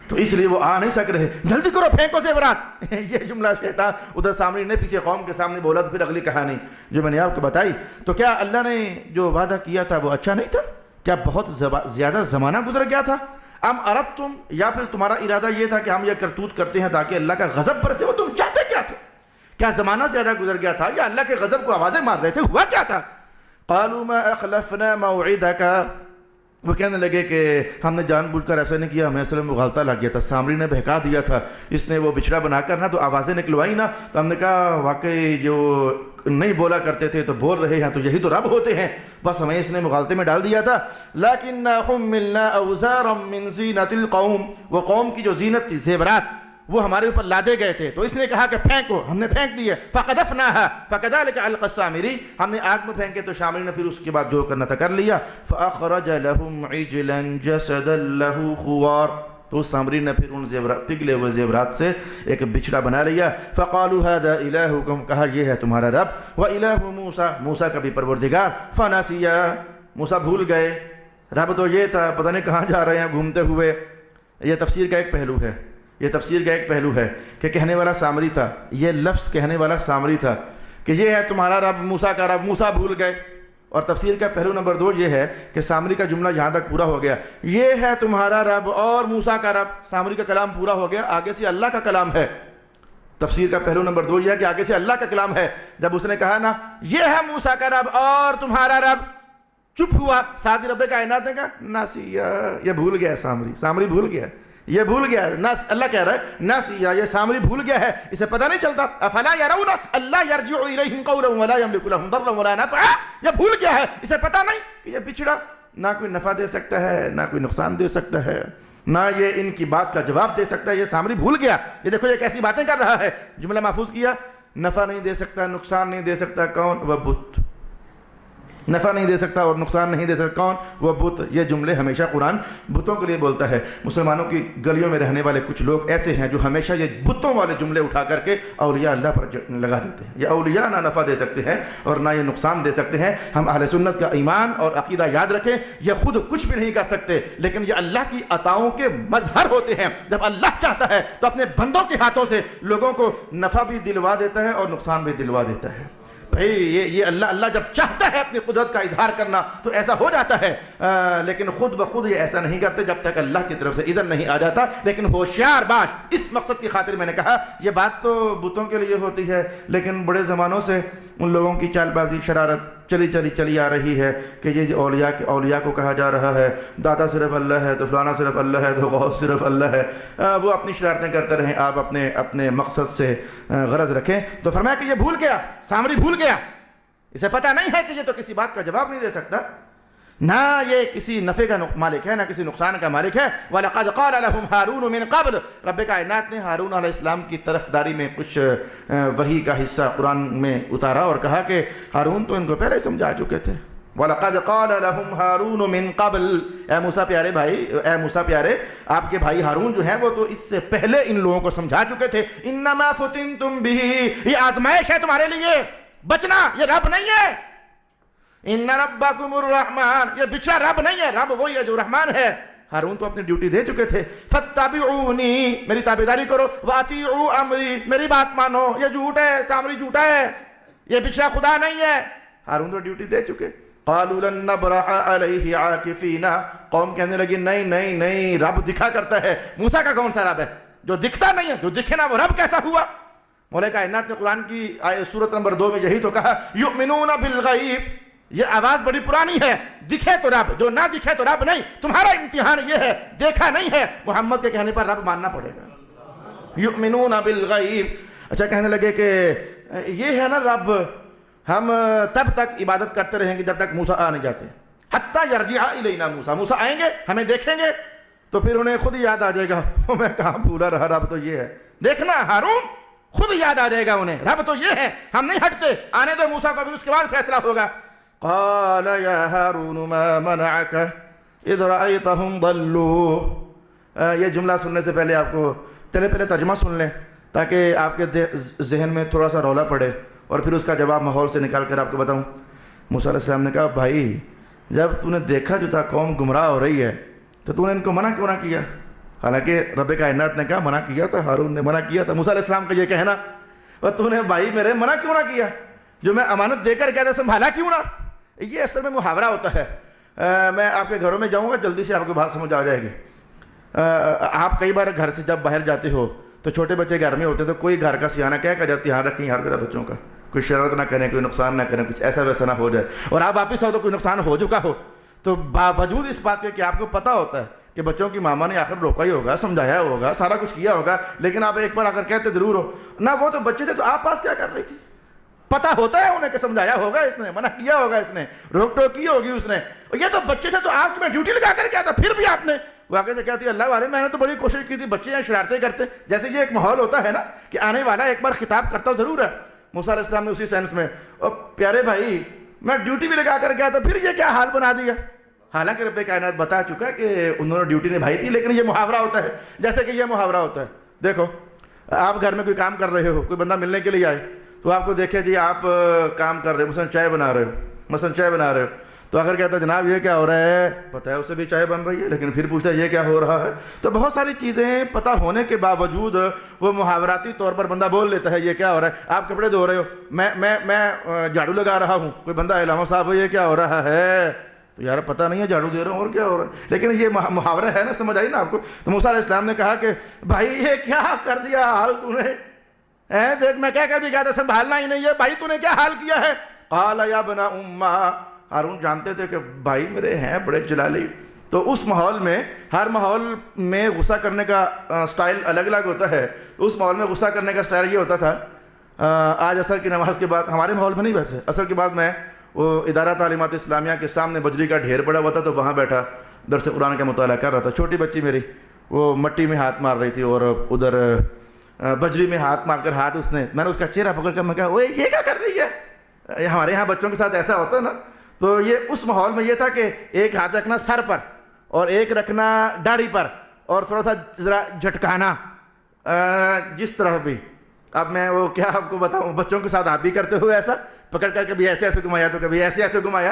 تو اس لیے وہ آ نہیں سک رہے، جلدی کرو پھینکو زیورات۔ یہ جملہ شیطان ادھر سامری نے پیچھے قوم کے سامنے بولا۔ تو پھر اگلی کہانی جو میں نے آپ کو بتائی، تو کیا اللہ نے جو وعدہ کیا تھا وہ اچھا نہیں تھا؟ کیا بہت زیادہ زمانہ گزر گیا تھا؟ ام اردتم، یا پھر تمہارا ارادہ یہ تھا کہ ہم یہ کرتوت کرتے ہیں تاکہ اللہ کا غضب برسے؟ وہ تم چاہتے کیا تھے؟ کیا زمانہ زیادہ گزر گیا تھا یا اللہ کے غضب کو آوازیں مار رہے تھے؟ ہوا کیا تھا؟ قالوا ما اخلفنا موعدک، وہ کہنے لگے کہ ہم نے جان بوجھ کر ایسا نہیں کیا، ہمیں اصل میں مغالطہ لگ گیا تھا، سامری نے بہکا دیا تھا، اس نے وہ بچھڑا بنا کر نا تو آوازیں نکلوائی نا، تو ہم نے کہا واقعی جو نہیں بولا کرتے تھے تو بول رہے ہیں، تو یہی تو رب ہوتے ہیں، بس ہمیں اس نے مغالطے میں ڈال دیا تھا۔ لیکننا حملنا اوزارا من زینت القوم، وہ قوم کی جو زینت تھی، زیورات، وہ ہمارے اوپر لادے گئے تھے، تو اس نے کہا کہ پھینکو، ہم نے پھینک دیے۔ فقذفناها فكذلك القى السامری، ہم نے آگ میں پھینکے تو سامری نے پھر اس کے بعد جو کرنا تھا کر لیا۔ فاخرج لهم عجلا جسدا له خوار، تو سامری نے پھر ان پگھلے ہوئے زیورات سے ایک بچھڑا بنا لیا۔ فقالوا هذا الہکم، کہا یہ ہے تمہارا رب، والہ موسیٰ، موسیٰ کا بھی پروردگار، فنسیا، موسیٰ بھول گئے، رب تو یہ تھا، پتہ نہیں کہاں جا رہے ہیں گھومتے ہوئے۔ یہ تفسیر کا ایک پہلو ہے، یہ تفسیر کا ایک پہلو ہے کہ کہنے والا سامری تھا، یہ لفظ کہنے والا سامری تھا کہ یہ ہے تمہارا رب، موسیٰ کا رب، موسیٰ بھول گئے۔ اور تفسیر کا پہلو نمبر 2 یہ ہے کہ سامری کا جملہ یہاں تک پورا ہو گیا، یہ ہے تمہارا رب اور موسیٰ کا رب، سامری کا کلام پورا ہو گیا، آگے سے اللہ کا کلام ہے۔ تفسیر کا پہلو نمبر 2 یہ ہے کہ آگے سے اللہ کا کلام ہے۔ جب اس نے کہا نا یہ ہے موسیٰ کا رب اور تمہارا رب، چپ ہوا، ساتھ ہی رب کائنات نے کہا ناسیا، یہ بھول گیا سامری بھول گیا، یہ بھول گیا ہے، اللہ کہہ رہا ہے ناسیا، یہ سامری بھول گیا ہے، اسے پتہ نہیں چلتا۔ افلا يرون اللہ يرجع الیہم قولا ولا يملک لهم ضرا ولا نفعا، یہ بھول گیا ہے، اسے پتہ نہیں کہ یہ بچھڑا نہ کوئی نفع دے سکتا ہے، نہ کوئی نقصان دے سکتا ہے، نہ یہ ان کی بات کا جواب دے سکتا ہے۔ یہ سامری بھول گیا، یہ دیکھو یہ کیسی باتیں کر رہا ہے۔ جملہ محفوظ کیا، نفع نہیں دے سکتا، نقصان نہیں دے سکتا، کون؟ وہ بت۔ نفع نہیں دے سکتا اور نقصان نہیں دے سکتا، کون؟ وہ بت۔ یہ جملے ہمیشہ قرآن بتوں کے لیے بولتا ہے۔ مسلمانوں کی گلیوں میں رہنے والے کچھ لوگ ایسے ہیں جو ہمیشہ یہ بتوں والے جملے اٹھا کر کے اولیاء اللہ پر لگا دیتے ہیں۔ یہ اولیاء نہ نفع دے سکتے ہیں اور نہ یہ نقصان دے سکتے ہیں۔ ہم اہل سنت کا ایمان اور عقیدہ یاد رکھیں، یہ خود کچھ بھی نہیں کر سکتے، لیکن یہ اللہ کی عطاؤں کے مظہر ہوتے ہیں۔ جب اللہ چاہتا ہے تو اپنے بندوں کے ہاتھوں سے لوگوں کو نفع بھی دلوا دیتا ہے اور نقصان بھی دلوا دیتا ہے۔ بھئی یہ اللہ جب چاہتا ہے اپنی قدرت کا اظہار کرنا تو ایسا ہو جاتا ہے، لیکن خود بخود یہ ایسا نہیں کرتے جب تک اللہ کی طرف سے اذن نہیں آ جاتا۔ لیکن ہوشیار باش، اس مقصد کی خاطر میں نے کہا یہ بات تو بتوں کے لیے ہوتی ہے، لیکن بڑے زمانوں سے ان لوگوں کی چال بازی شرارت چلی آ رہی ہے کہ یہ اولیاء کو کہا جا رہا ہے داتا صرف اللہ ہے، تو فلانا صرف اللہ ہے، تو غوث صرف اللہ ہے، وہ اپنی شرارتیں کرتے رہیں، آپ اپنے مقصد سے غرض رکھیں۔ تو فرمایا کہ یہ بھول گیا، سامری بھول گیا، اسے پتہ نہیں ہے کہ یہ تو کسی بات کا جواب نہیں دے سکتا، نہ یہ کسی نفع کا مالک ہے، نہ کسی نقصان کا مالک ہے۔ وَلَقَدْ قَالَ لَهُمْ هَارُونُ مِنْ قَبْلُ، رب کائنات نے ہارون علیہ السلام کی طرفداری میں کچھ وحی کا حصہ قرآن میں اتارا اور کہا کہ ہارون تو ان کو پہلے سمجھا چکے تھے۔ وَلَقَدْ قَالَ لَهُمْ هَارُونُ مِنْ قَبْلُ، اے موسیٰ پیارے بھائی، اے موسیٰ پیارے، آپ کے بھائی ہارون جو ہیں وہ تو اس سے پہلے ان لوگوں کو سمجھا چکے تھے۔ إِنَّمَا فُتِنْتُمْ بِهِ، یہ آزمائش ہے تمہارے لیے، بچنا، یہ رب نہیں ہے۔ ان ربکم الرحمن، یہ بچڑا رب نہیں ہے، رب وہی ہے جو رحمان ہے۔ ہارون تو اپنی ڈیوٹی دے چکے تھے۔ فاتبعونی، میری تابعداری کرو، واطیعوا امری، میری بات مانو، یہ جھوٹ ہے، سامری جھوٹا ہے، یہ بچڑا خدا نہیں ہے۔ ہارون تو ڈیوٹی دے چکے۔ قالوا لن نبرح علیہ عاکفین، قوم کہنے لگی نہیں رب دکھا کرتا ہے۔ موسیٰ کا کون سا رب ہے جو دکھتا نہیں ہے؟ جو دکھے نا وہ رب کیسا ہوا؟ مولا کائنات نے قرآن کی سورت نمبر 2 میں یہی تو کہا، یؤمنون بالغیب، یہ آواز بڑی پرانی ہے، دکھے تو رب، جو نہ دکھے تو رب نہیں۔ تمہارا امتحان یہ ہے، دیکھا نہیں ہے، محمد کے کہنے پر رب ماننا پڑے گا۔ یؤمنون بالغیب، اچھا کہنے لگے کہ یہ ہے نا رب، ہم تب تک عبادت کرتے رہیں گے جب تک موسیٰ آ نہیں جاتے، حتیٰ یرجع الینا موسیٰ، موسیٰ آئیں گے، ہمیں دیکھیں گے تو پھر انہیں خود ہی یاد آ جائے گا، میں کہاں بھولا رہا، رب تو یہ ہے۔ دیکھنا ہارون، خود یاد آ جائے گا انہیں، رب تو یہ ہے، ہم نہیں ہٹتے، آنے دو موسیٰ کو، پھر اس کے بعد فیصلہ ہوگا۔ قال یا ہارون ما منعک اذ رأیتہم ضلوا، یہ جملہ سننے سے پہلے آپ کو پہلے ترجمہ سن لیں تاکہ آپ کے ذہن میں تھوڑا سا رولا پڑے، اور پھر اس کا جواب ماحول سے نکال کر آپ کو بتاؤں۔ موسیٰ علیہ السلام نے کہا بھائی جب تو نے دیکھا جو تھا قوم گمراہ ہو رہی ہے تو تو نے ان کو منع کیوں نہ کیا؟ حالانکہ رب کائنات نے کہا منع کیا تھا، ہارون نے منع کیا تھا۔ موسیٰ علیہ السلام کا یہ کہنا، اور تو نے بھائی میرے منع کیوں نہ کیا؟ جو میں امانت دے کر کیا تھا سنبھالا کیوں نہ؟ یہ اصل میں محاورہ ہوتا ہے۔ میں آپ کے گھروں میں جاؤں گا، جلدی سے آپ کو بات سمجھ آ جائے گی۔ آپ کئی بار گھر سے جب باہر جاتے ہو تو چھوٹے بچے گھر میں ہوتے تو کوئی گھر کا سیانہ کہہ جاتی دھیان رکھیں ہر طرح بچوں کا، کوئی شرارت نہ کریں، کوئی نقصان نہ کریں، کچھ ایسا ویسا نہ ہو جائے، اور آپ واپس آؤ تو کوئی نقصان ہو چکا ہو، تو باوجود اس بات کے کہ آپ کو پتہ ہوتا ہے کہ بچوں کی ماما نے آخر روکا ہی ہوگا، سمجھایا ہوگا، سارا کچھ کیا ہوگا، لیکن آپ ایک بار آ کر کہتے ضرور ہو نہ، وہ تو بچے تھے تو آپ پاس کیا کر رہی تھی؟ پتہ ہوتا ہے انہیں کہ سمجھایا ہوگا اس نے، منع کیا ہوگا اس نے، روک ٹوک کی ہوگی اس نے، اور یہ تو بچے تھے تو آپ کی میں ڈیوٹی لگا کر کیا تھا، پھر بھی آپ نے وہ آگے سے کہتی ہے اللہ والے میں نے تو بڑی کوشش کی تھی، بچے ہیں شرارتیں کرتے، جیسے یہ ایک ماحول ہوتا ہے نا کہ آنے والا ایک بار خطاب کرتا ضرور ہے۔ موسیٰ علیہ السلام نے اسی سینس میں، اور پیارے بھائی میں ڈیوٹی بھی لگا کر گیا تھا، پھر یہ کیا حال بنا دیا؟ حالانکہ رب کائنات بتا چکا ہے کہ انہوں نے ڈیوٹی نبھائی تھی، لیکن یہ محاورہ ہوتا ہے، جیسے کہ یہ محاورہ ہوتا ہے۔ دیکھو آپ گھر میں کوئی کام کر رہے ہو، کوئی بندہ ملنے کے لیے آئے تو آپ کو دیکھے جی آپ کام کر رہے ہو، مثلا چائے بنا رہے ہو، تو اگر کہتا ہے جناب یہ کیا ہو رہا ہے، پتہ ہے اسے بھی چائے بن رہی ہے، لیکن پھر پوچھتا ہے یہ کیا ہو رہا ہے، تو بہت ساری چیزیں پتہ ہونے کے باوجود وہ محاوراتی طور پر بندہ بول لیتا ہے یہ کیا ہو رہا ہے۔ آپ کپڑے دھو رہے ہو، میں جھاڑو لگا رہا ہوں، کوئی بندہ علامہ صاحب یہ کیا ہو رہا ہے، تو یار پتہ نہیں ہے جھاڑو دے رہا ہوں اور کیا ہو رہا ہے، لیکن یہ محاورہ ہے نا، سمجھ آئی نا آپ کو؟ تو موسیٰ علیہ السلام نے کہا کہ بھائی یہ کیا کر دیا حال تو نے، دیکھ میں کیا کر بھی گیا تھا، سنبھالنا ہی نہیں ہے، بھائی تو نے کیا حال کیا ہے؟ قال یا ابن امہ، ہارون جانتے تھے کہ بھائی میرے ہیں بڑے جلالی، تو اس ماحول میں، ہر ماحول میں غصہ کرنے کا سٹائل الگ الگ ہوتا ہے، اس ماحول میں غصہ کرنے کا سٹائل یہ ہوتا تھا۔ آج عصر کی نماز کے بعد، ہمارے ماحول میں نہیں ویسے، عصر کے بعد میں وہ ادارہ تعلیمات اسلامیہ کے سامنے بجری کا ڈھیر پڑا ہوا تھا، تو وہاں بیٹھا درس قرآن کا مطالعہ کر رہا تھا۔ چھوٹی بچی میری وہ مٹی میں ہاتھ مار رہی تھی اور ادھر بجری میں ہاتھ مار کر میں نے اس کا چہرہ پکڑ کر میں کہا اوے یہ کیا کر رہی ہے؟ ہمارے یہاں بچوں کے ساتھ ایسا ہوتا ہے نا، تو یہ اس ماحول میں یہ تھا کہ ایک ہاتھ رکھنا سر پر اور ایک رکھنا داڑھی پر اور تھوڑا سا ذرا جھٹکانا، جس طرح بھی۔ اب میں وہ کیا آپ کو بتاؤں، بچوں کے ساتھ آپ بھی کرتے ہوئے ایسا پکڑ کر کبھی ایسے ایسے گھمایا تو کبھی ایسے ایسے گھمایا،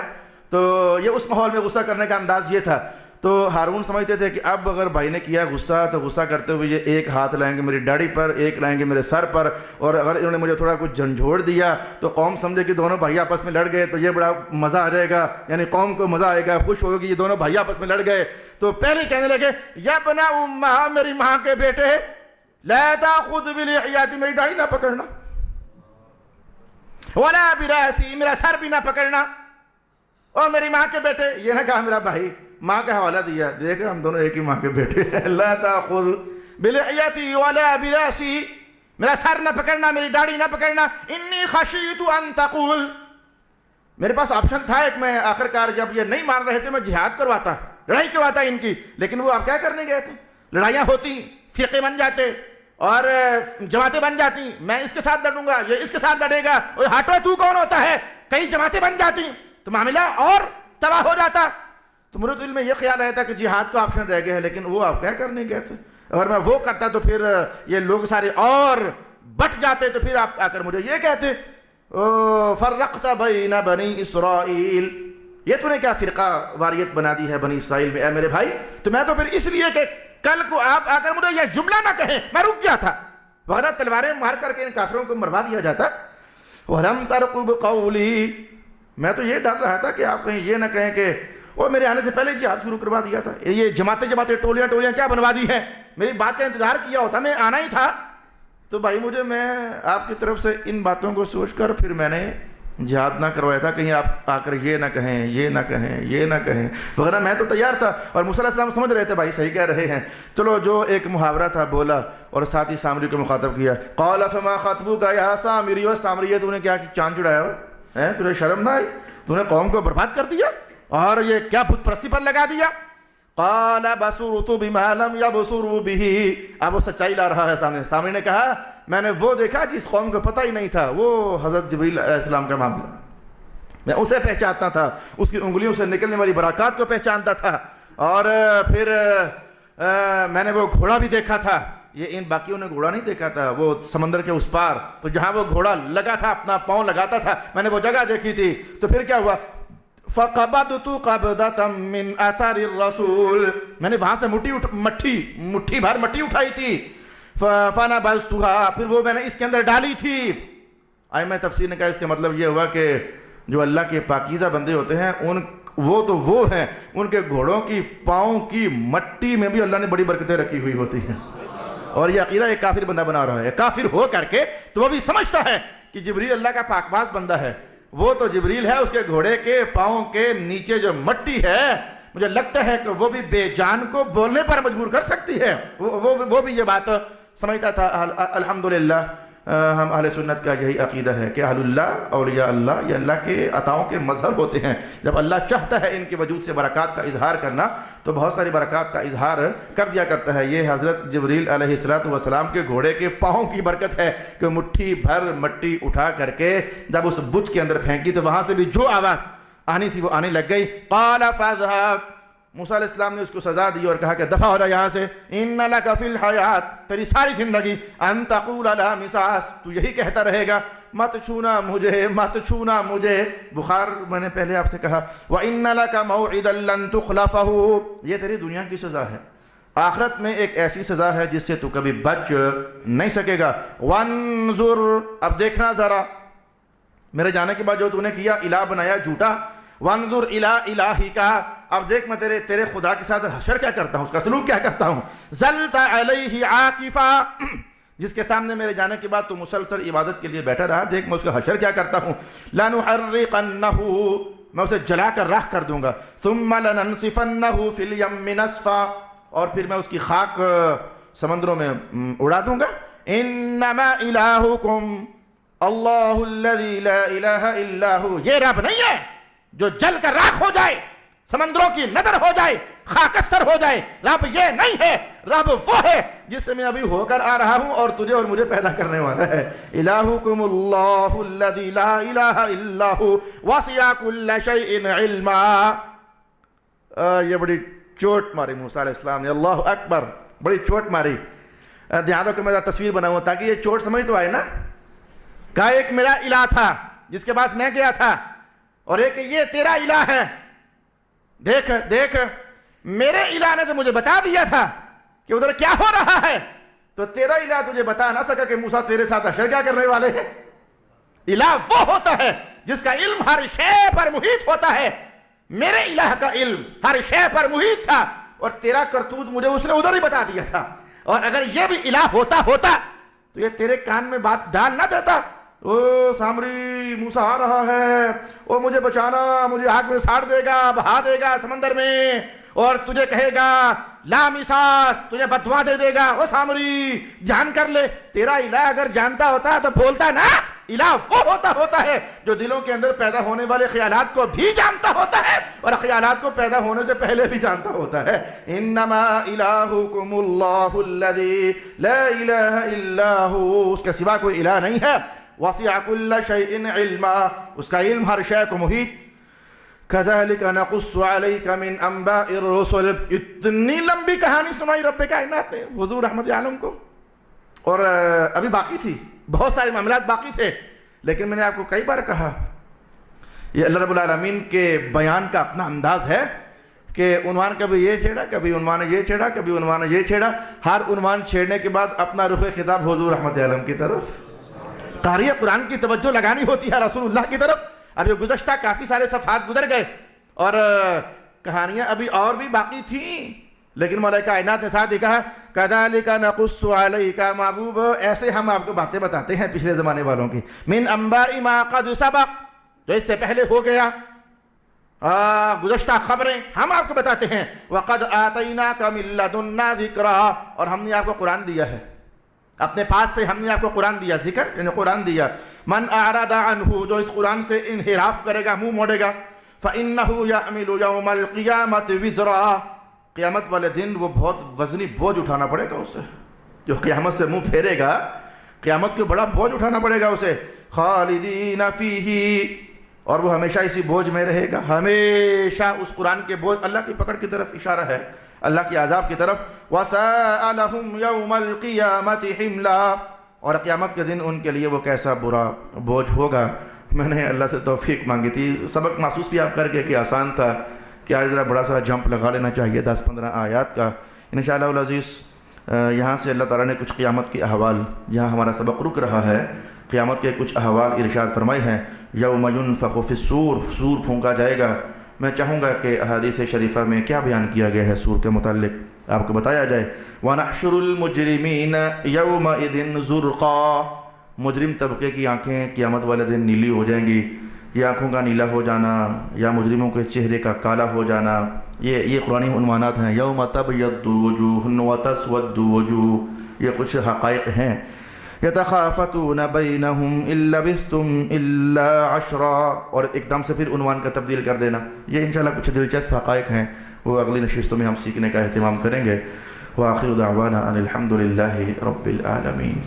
تو یہ اس ماحول میں غصہ کرنے کا انداز یہ تھا۔ تو ہارون سمجھتے تھے کہ اب اگر بھائی نے کیا غصہ تو غصہ کرتے ہوئے یہ ایک ہاتھ لائیں گے میری داڑھی پر، ایک لائیں گے میرے سر پر، اور اگر انہوں نے مجھے تھوڑا کچھ جھنجھوڑ دیا تو قوم سمجھے کہ دونوں بھائی آپس میں لڑ گئے، تو یہ بڑا مزہ آ جائے گا، یعنی قوم کو مزہ آئے گا، خوش ہوگی یہ دونوں بھائی آپس میں لڑ گئے۔ تو پہلے کہنے لگے یا ابن امہ، میری ماں کے بیٹے، لا تاخذ بلحیاتی، میری داڑھی نہ پکڑنا، ولا براسی، میرا سر بھی نہ پکڑنا، اور میری ماں کے بیٹے، یہ نہ کہا میرا بھائی، ماں کا حوالہ دیا، دیکھا ہم دونوں ایک ہی ماں کے بیٹے ہیں، لا تاخذ بلحیتی ولا براسی، میرا سر نہ پکڑنا، میری داڑھی نہ پکڑنا، انی خشیت ان تقول، میرے پاس آپشن تھا ایک، میں آخر کار جب یہ نہیں مان رہے تھے میں جہاد کرواتا، لڑائی کرواتا ان کی، لیکن وہ آپ کیا کرنے گئے تھے؟ لڑائیاں ہوتی، فرقے بن جاتے اور جماعتیں بن جاتی، میں اس کے ساتھ لڑوں گا، یہ اس کے ساتھ لڑے گا، اور ہٹو تو کون ہوتا ہے، کئی جماعتیں بن جاتی تو معاملہ اور تباہ ہو جاتا۔ تو میرے دل میں یہ خیال آیا تھا کہ جہاد کا آپشن رہ گیا ہے، لیکن وہ آپ کیا کرنے گئے تھے؟ اگر میں وہ کرتا تو پھر یہ لوگ سارے اور بٹ جاتے، تو پھر آپ آ کر مجھے یہ کہتے فرقت بین بنی اسرائیل، یہ تو نے کیا فرقہ واریت بنا دی ہے بنی اسرائیل میں، اے میرے بھائی۔ تو میں تو پھر اس لیے کہ کل کو آپ آ کر مجھے یہ جملہ نہ کہیں، میں رک گیا تھا، ورنہ تلواریں مار کر کے ان کافروں کو مروا دیا جاتا۔ وَلَمْ تَرْقُبْ قَوْلِي، میں تو یہ ڈر رہا تھا کہ آپ کہیں یہ نہ کہیں کہ وہ میرے آنے سے پہلے جہاد شروع کروا دیا تھا، یہ جماعتیں ٹولیاں کیا بنوا دی ہیں، میری بات کا انتظار کیا ہوتا، میں آنا ہی تھا۔ تو بھائی میں آپ کی طرف سے ان باتوں کو سوچ کر پھر میں نے جہاد نہ کروایا تھا، کہیں آپ آ کر یہ نہ کہیں، یہ نہ کہیں، یہ نہ کہیں وغیرہ، میں تو تیار تھا۔ اور موسیٰ علیہ السلام سمجھ رہے تھے بھائی صحیح کہہ رہے ہیں، چلو جو ایک محاورہ تھا بولا، اور ساتھ ہی سامری کو مخاطب کیا، قال فما خطبک یا سامری، و سامری تو نے کیا کہ چاند چڑھایا ہوا، تجھے شرم نہ آئی، تو نے قوم کو برباد کر دیا اور یہ کیا بت پرستی پر لگا دیا۔ قال بصرت بما لم يبصروا به، اب وہ سچائی لا رہا ہے سامنے۔ سامری نے کہا میں نے وہ دیکھا جس قوم کو پتہ ہی نہیں تھا، وہ حضرت جبریل علیہ السلام کا معاملہ، میں اسے پہچانتا تھا، اس کی انگلیوں سے نکلنے والی برکات کو پہچانتا تھا، اور پھر میں نے وہ گھوڑا بھی دیکھا تھا، یہ ان باقیوں نے گھوڑا نہیں دیکھا تھا، وہ سمندر کے اس پار، تو جہاں وہ گھوڑا لگا تھا اپنا پاؤں لگاتا تھا، میں نے وہ جگہ دیکھی تھی۔ تو پھر کیا ہوا، فَقَبَضْتُ قَبْضَةً مِّنْ أَثَرِ الرَّسُولِ، میں نے وہاں سے مٹھی بھر مٹی اٹھائی تھی، فَنَبَذْتُهَا، پھر وہ میں نے اس کے اندر ڈالی تھی۔ ائمہ تفسیر نے کہا اس کے مطلب یہ ہوا کہ جو اللہ کے پاکیزہ بندے ہوتے ہیں وہ تو وہ ہیں، ان کے گھوڑوں کی پاؤں کی مٹی میں بھی اللہ نے بڑی برکتیں رکھی ہوئی ہوتی ہیں، اور یہ عقیدہ ایک کافر بندہ بنا رہا ہے، کافر ہو کر کے تو وہ بھی سمجھتا ہے کہ جبریل اللہ کا پاکباز بندہ ہے، وہ تو جبریل ہے، اس کے گھوڑے کے پاؤں کے نیچے جو مٹی ہے مجھے لگتا ہے کہ وہ بھی بے جان کو بولنے پر مجبور کر سکتی ہے، وہ بھی یہ بات سمجھتا تھا۔ الحمدللہ ہم اہل سنت کا یہی عقیدہ ہے کہ اہل اللہ اولیاء اللہ یہ اللہ کے عطاؤں کے مظہر ہوتے ہیں، جب اللہ چاہتا ہے ان کے وجود سے برکات کا اظہار کرنا تو بہت ساری برکات کا اظہار کر دیا کرتا ہے۔ یہ حضرت جبریل علیہ السلام کے گھوڑے کے پاؤں کی برکت ہے کہ مٹھی بھر مٹی اٹھا کر کے جب اس بت کے اندر پھینکی تو وہاں سے بھی جو آواز آنی تھی وہ آنے لگ گئی۔ قال فاذهب، موسیٰ علیہ السلام نے اس کو سزا دی اور کہا کہ دفع ہو جا یہاں سے، ان لک فی الحیات، تیری ساری زندگی ان تقول لا مساس، تو یہی کہتا رہے گا مت چھونا مجھے، مت چھونا مجھے۔ بخار میں نے پہلے آپ سے کہا وان لک موعدا لن تخلفہ، یہ تیری دنیا کی سزا ہے، آخرت میں ایک ایسی سزا ہے جس سے تو کبھی بچ نہیں سکے گا۔ وانظر، اب دیکھنا ذرا میرے جانے کے بعد جو تو نے کیا، الہ بنایا جھوٹا، وانظر الی الہک، اب دیکھ میں تیرے خدا کے ساتھ حشر کیا کرتا ہوں، اس کا سلوک کیا کرتا ہوں۔ ظلت علیہ عاکفا، جس کے سامنے میرے جانے کے بعد تو مسلسل عبادت کے لیے بیٹھا رہا، دیکھ میں اس کا حشر کیا کرتا ہوں۔ لنحرقنہ، میں اسے جلا کر راکھ کر دوں گا۔ ثم لننسفنہ فی الیم نسفا، اور پھر میں اس کی خاک سمندروں میں اڑا دوں گا۔ انما الہکم اللہ الذی لا الہ الا ہو، یہ رب نہیں ہے جو جل کر راکھ ہو جائے، سمندروں کی نظر ہو جائے، خاکستر ہو جائے، رب یہ نہیں ہے، رب وہ ہے جس سے میں ابھی ہو کر آ رہا ہوں اور تجھے اور مجھے پیدا کرنے والا ہے۔ الہکم اللہ الذی لا الہ الا ہو وسع کل شیء علما، یہ بڑی چوٹ ماری موسیٰ علیہ السلام نے، اللہ اکبر، بڑی چوٹ ماری۔ دھیان رکھو میں تصویر بناؤں تاکہ یہ چوٹ سمجھ تو آئے نا۔ کہا ایک میرا الہ تھا جس کے پاس میں گیا تھا، اور ایک یہ تیرا الہ ہے، دیکھ میرے الہ نے تو مجھے بتا دیا تھا کہ ادھر کیا ہو رہا ہے، تو تیرا الہ تجھے بتا نہ سکا کہ موسیٰ تیرے ساتھ حشر کیا کرنے والے ہیں۔ الہ وہ ہوتا ہے جس کا علم ہر شے پر محیط ہوتا ہے، میرے الہ کا علم ہر شے پر محیط تھا، اور تیرا کرتوت مجھے اس نے ادھر ہی بتا دیا تھا، اور اگر یہ بھی الہ ہوتا تو یہ تیرے کان میں بات ڈال نہ دیتا، او سامری موسیٰ آ رہا ہے، او مجھے بچانا، مجھے آگ میں ساڑ دے گا، بہا دے گا سمندر میں، اور تجھے کہے گا لا مساس، تجھے بددعا دے دے گا۔ او سامری جان کر لے، تیرا الہ اگر جانتا ہوتا تو بولتا نا۔ الہ وہ ہوتا ہے جو دلوں کے اندر پیدا ہونے والے خیالات کو بھی جانتا ہوتا ہے اور خیالات کو پیدا ہونے سے پہلے بھی جانتا ہوتا ہے۔ انما الہکم اللہ الذی لا الہ الا ہو، اس کے سوا کوئی الہ نہیں ہے۔ وسع کل شیء علما، اس کا علم ہر شے کو محیط۔ کذالک نقص علیک من انباء الرسل، اتنی لمبی کہانی سنائی رب کائنات نے حضور رحمت عالم کو، اور ابھی باقی تھی، بہت سارے معاملات باقی تھے، لیکن میں نے آپ کو کئی بار کہا یہ اللہ رب العالمین کے بیان کا اپنا انداز ہے کہ عنوان کبھی یہ چھیڑا، کبھی عنوان یہ چھیڑا، کبھی عنوان یہ چھیڑا، ہر عنوان چھیڑنے کے بعد اپنا رخ خطاب حضور رحمت عالم کی طرف، قاری قرآن کی توجہ لگانی ہوتی ہے رسول اللہ کی طرف۔ اب یہ گزشتہ کافی سارے صفحات گزر گئے اور کہانیاں ابھی اور بھی باقی تھیں، لیکن مولا کائنات نے ساتھ ہی کہا کذالک نقص علیک، محبوب ایسے ہم آپ کو باتیں بتاتے ہیں پچھلے زمانے والوں کی، من انباء ما قد سبق، جو اس سے پہلے ہو گیا، گزشتہ خبریں ہم آپ کو بتاتے ہیں۔ وقد آتیناک من لدنا ذکرا، اور ہم نے آپ کو قرآن دیا ہے، اپنے پاس سے ہم نے آپ کو قرآن دیا، ذکر یعنی قرآن دیا۔ من اعرض عنہ، جو اس قرآن سے انحراف کرے گا، منہ موڑے گا، فإنہ یحمل یوم القیامۃ وزرا، قیامت والے دن وہ بہت وزنی بوجھ اٹھانا پڑے گا اسے، جو قیامت سے منہ پھیرے گا قیامت کے بڑا بوجھ اٹھانا پڑے گا اسے۔ خالدین فیہ، اور وہ ہمیشہ اسی بوجھ میں رہے گا، ہمیشہ اس قرآن کے بوجھ، اللہ کی پکڑ کی طرف اشارہ ہے، اللہ کی عذاب کی طرف۔ وَسَاءَ لَهُمْ يَوْمَ الْقِيَامَةِ حِمْلًا، اور قیامت کے دن ان کے لیے وہ کیسا برا بوجھ ہوگا۔ میں نے اللہ سے توفیق مانگی تھی، سبق محسوس بھی آپ کر کے کہ آسان تھا، کہ آج ذرا بڑا سارا جمپ لگا لینا چاہیے 10-15 آیات کا۔ انشاءاللہ العزیز یہاں سے اللہ تعالیٰ نے کچھ قیامت کے احوال، یہاں ہمارا سبق رک رہا ہے، قیامت کے کچھ احوال ارشاد فرمائے ہیں۔ یوم ینفخ فی الصور، سور پھونکا جائے گا۔ میں چاہوں گا کہ احادیث شریفہ میں کیا بیان کیا گیا ہے سور کے متعلق آپ کو بتایا جائے۔ وَنَحْشُرُ الْمُجْرِمِينَ يَوْمَئِذٍ زُرْقًا، مجرم طبقے کی آنکھیں قیامت والے دن نیلی ہو جائیں گی، یہ آنکھوں کا نیلا ہو جانا یا مجرموں کے چہرے کا کالا ہو جانا، یہ قرآنی عنوانات ہیں۔ یوم تبیض وجوہ وتسود وجوہ، یہ کچھ حقائق ہیں۔ یتخافتون بینہم ان لبثتم الا عشرا، اور ایک دم سے پھر عنوان کا تبدیل کر دینا۔ یہ انشاءاللہ کچھ دلچسپ حقائق ہیں، وہ اگلی نشستوں میں ہم سیکھنے کا اہتمام کریں گے۔ وآخر دعوانا ان الحمد للہ رب العالمین۔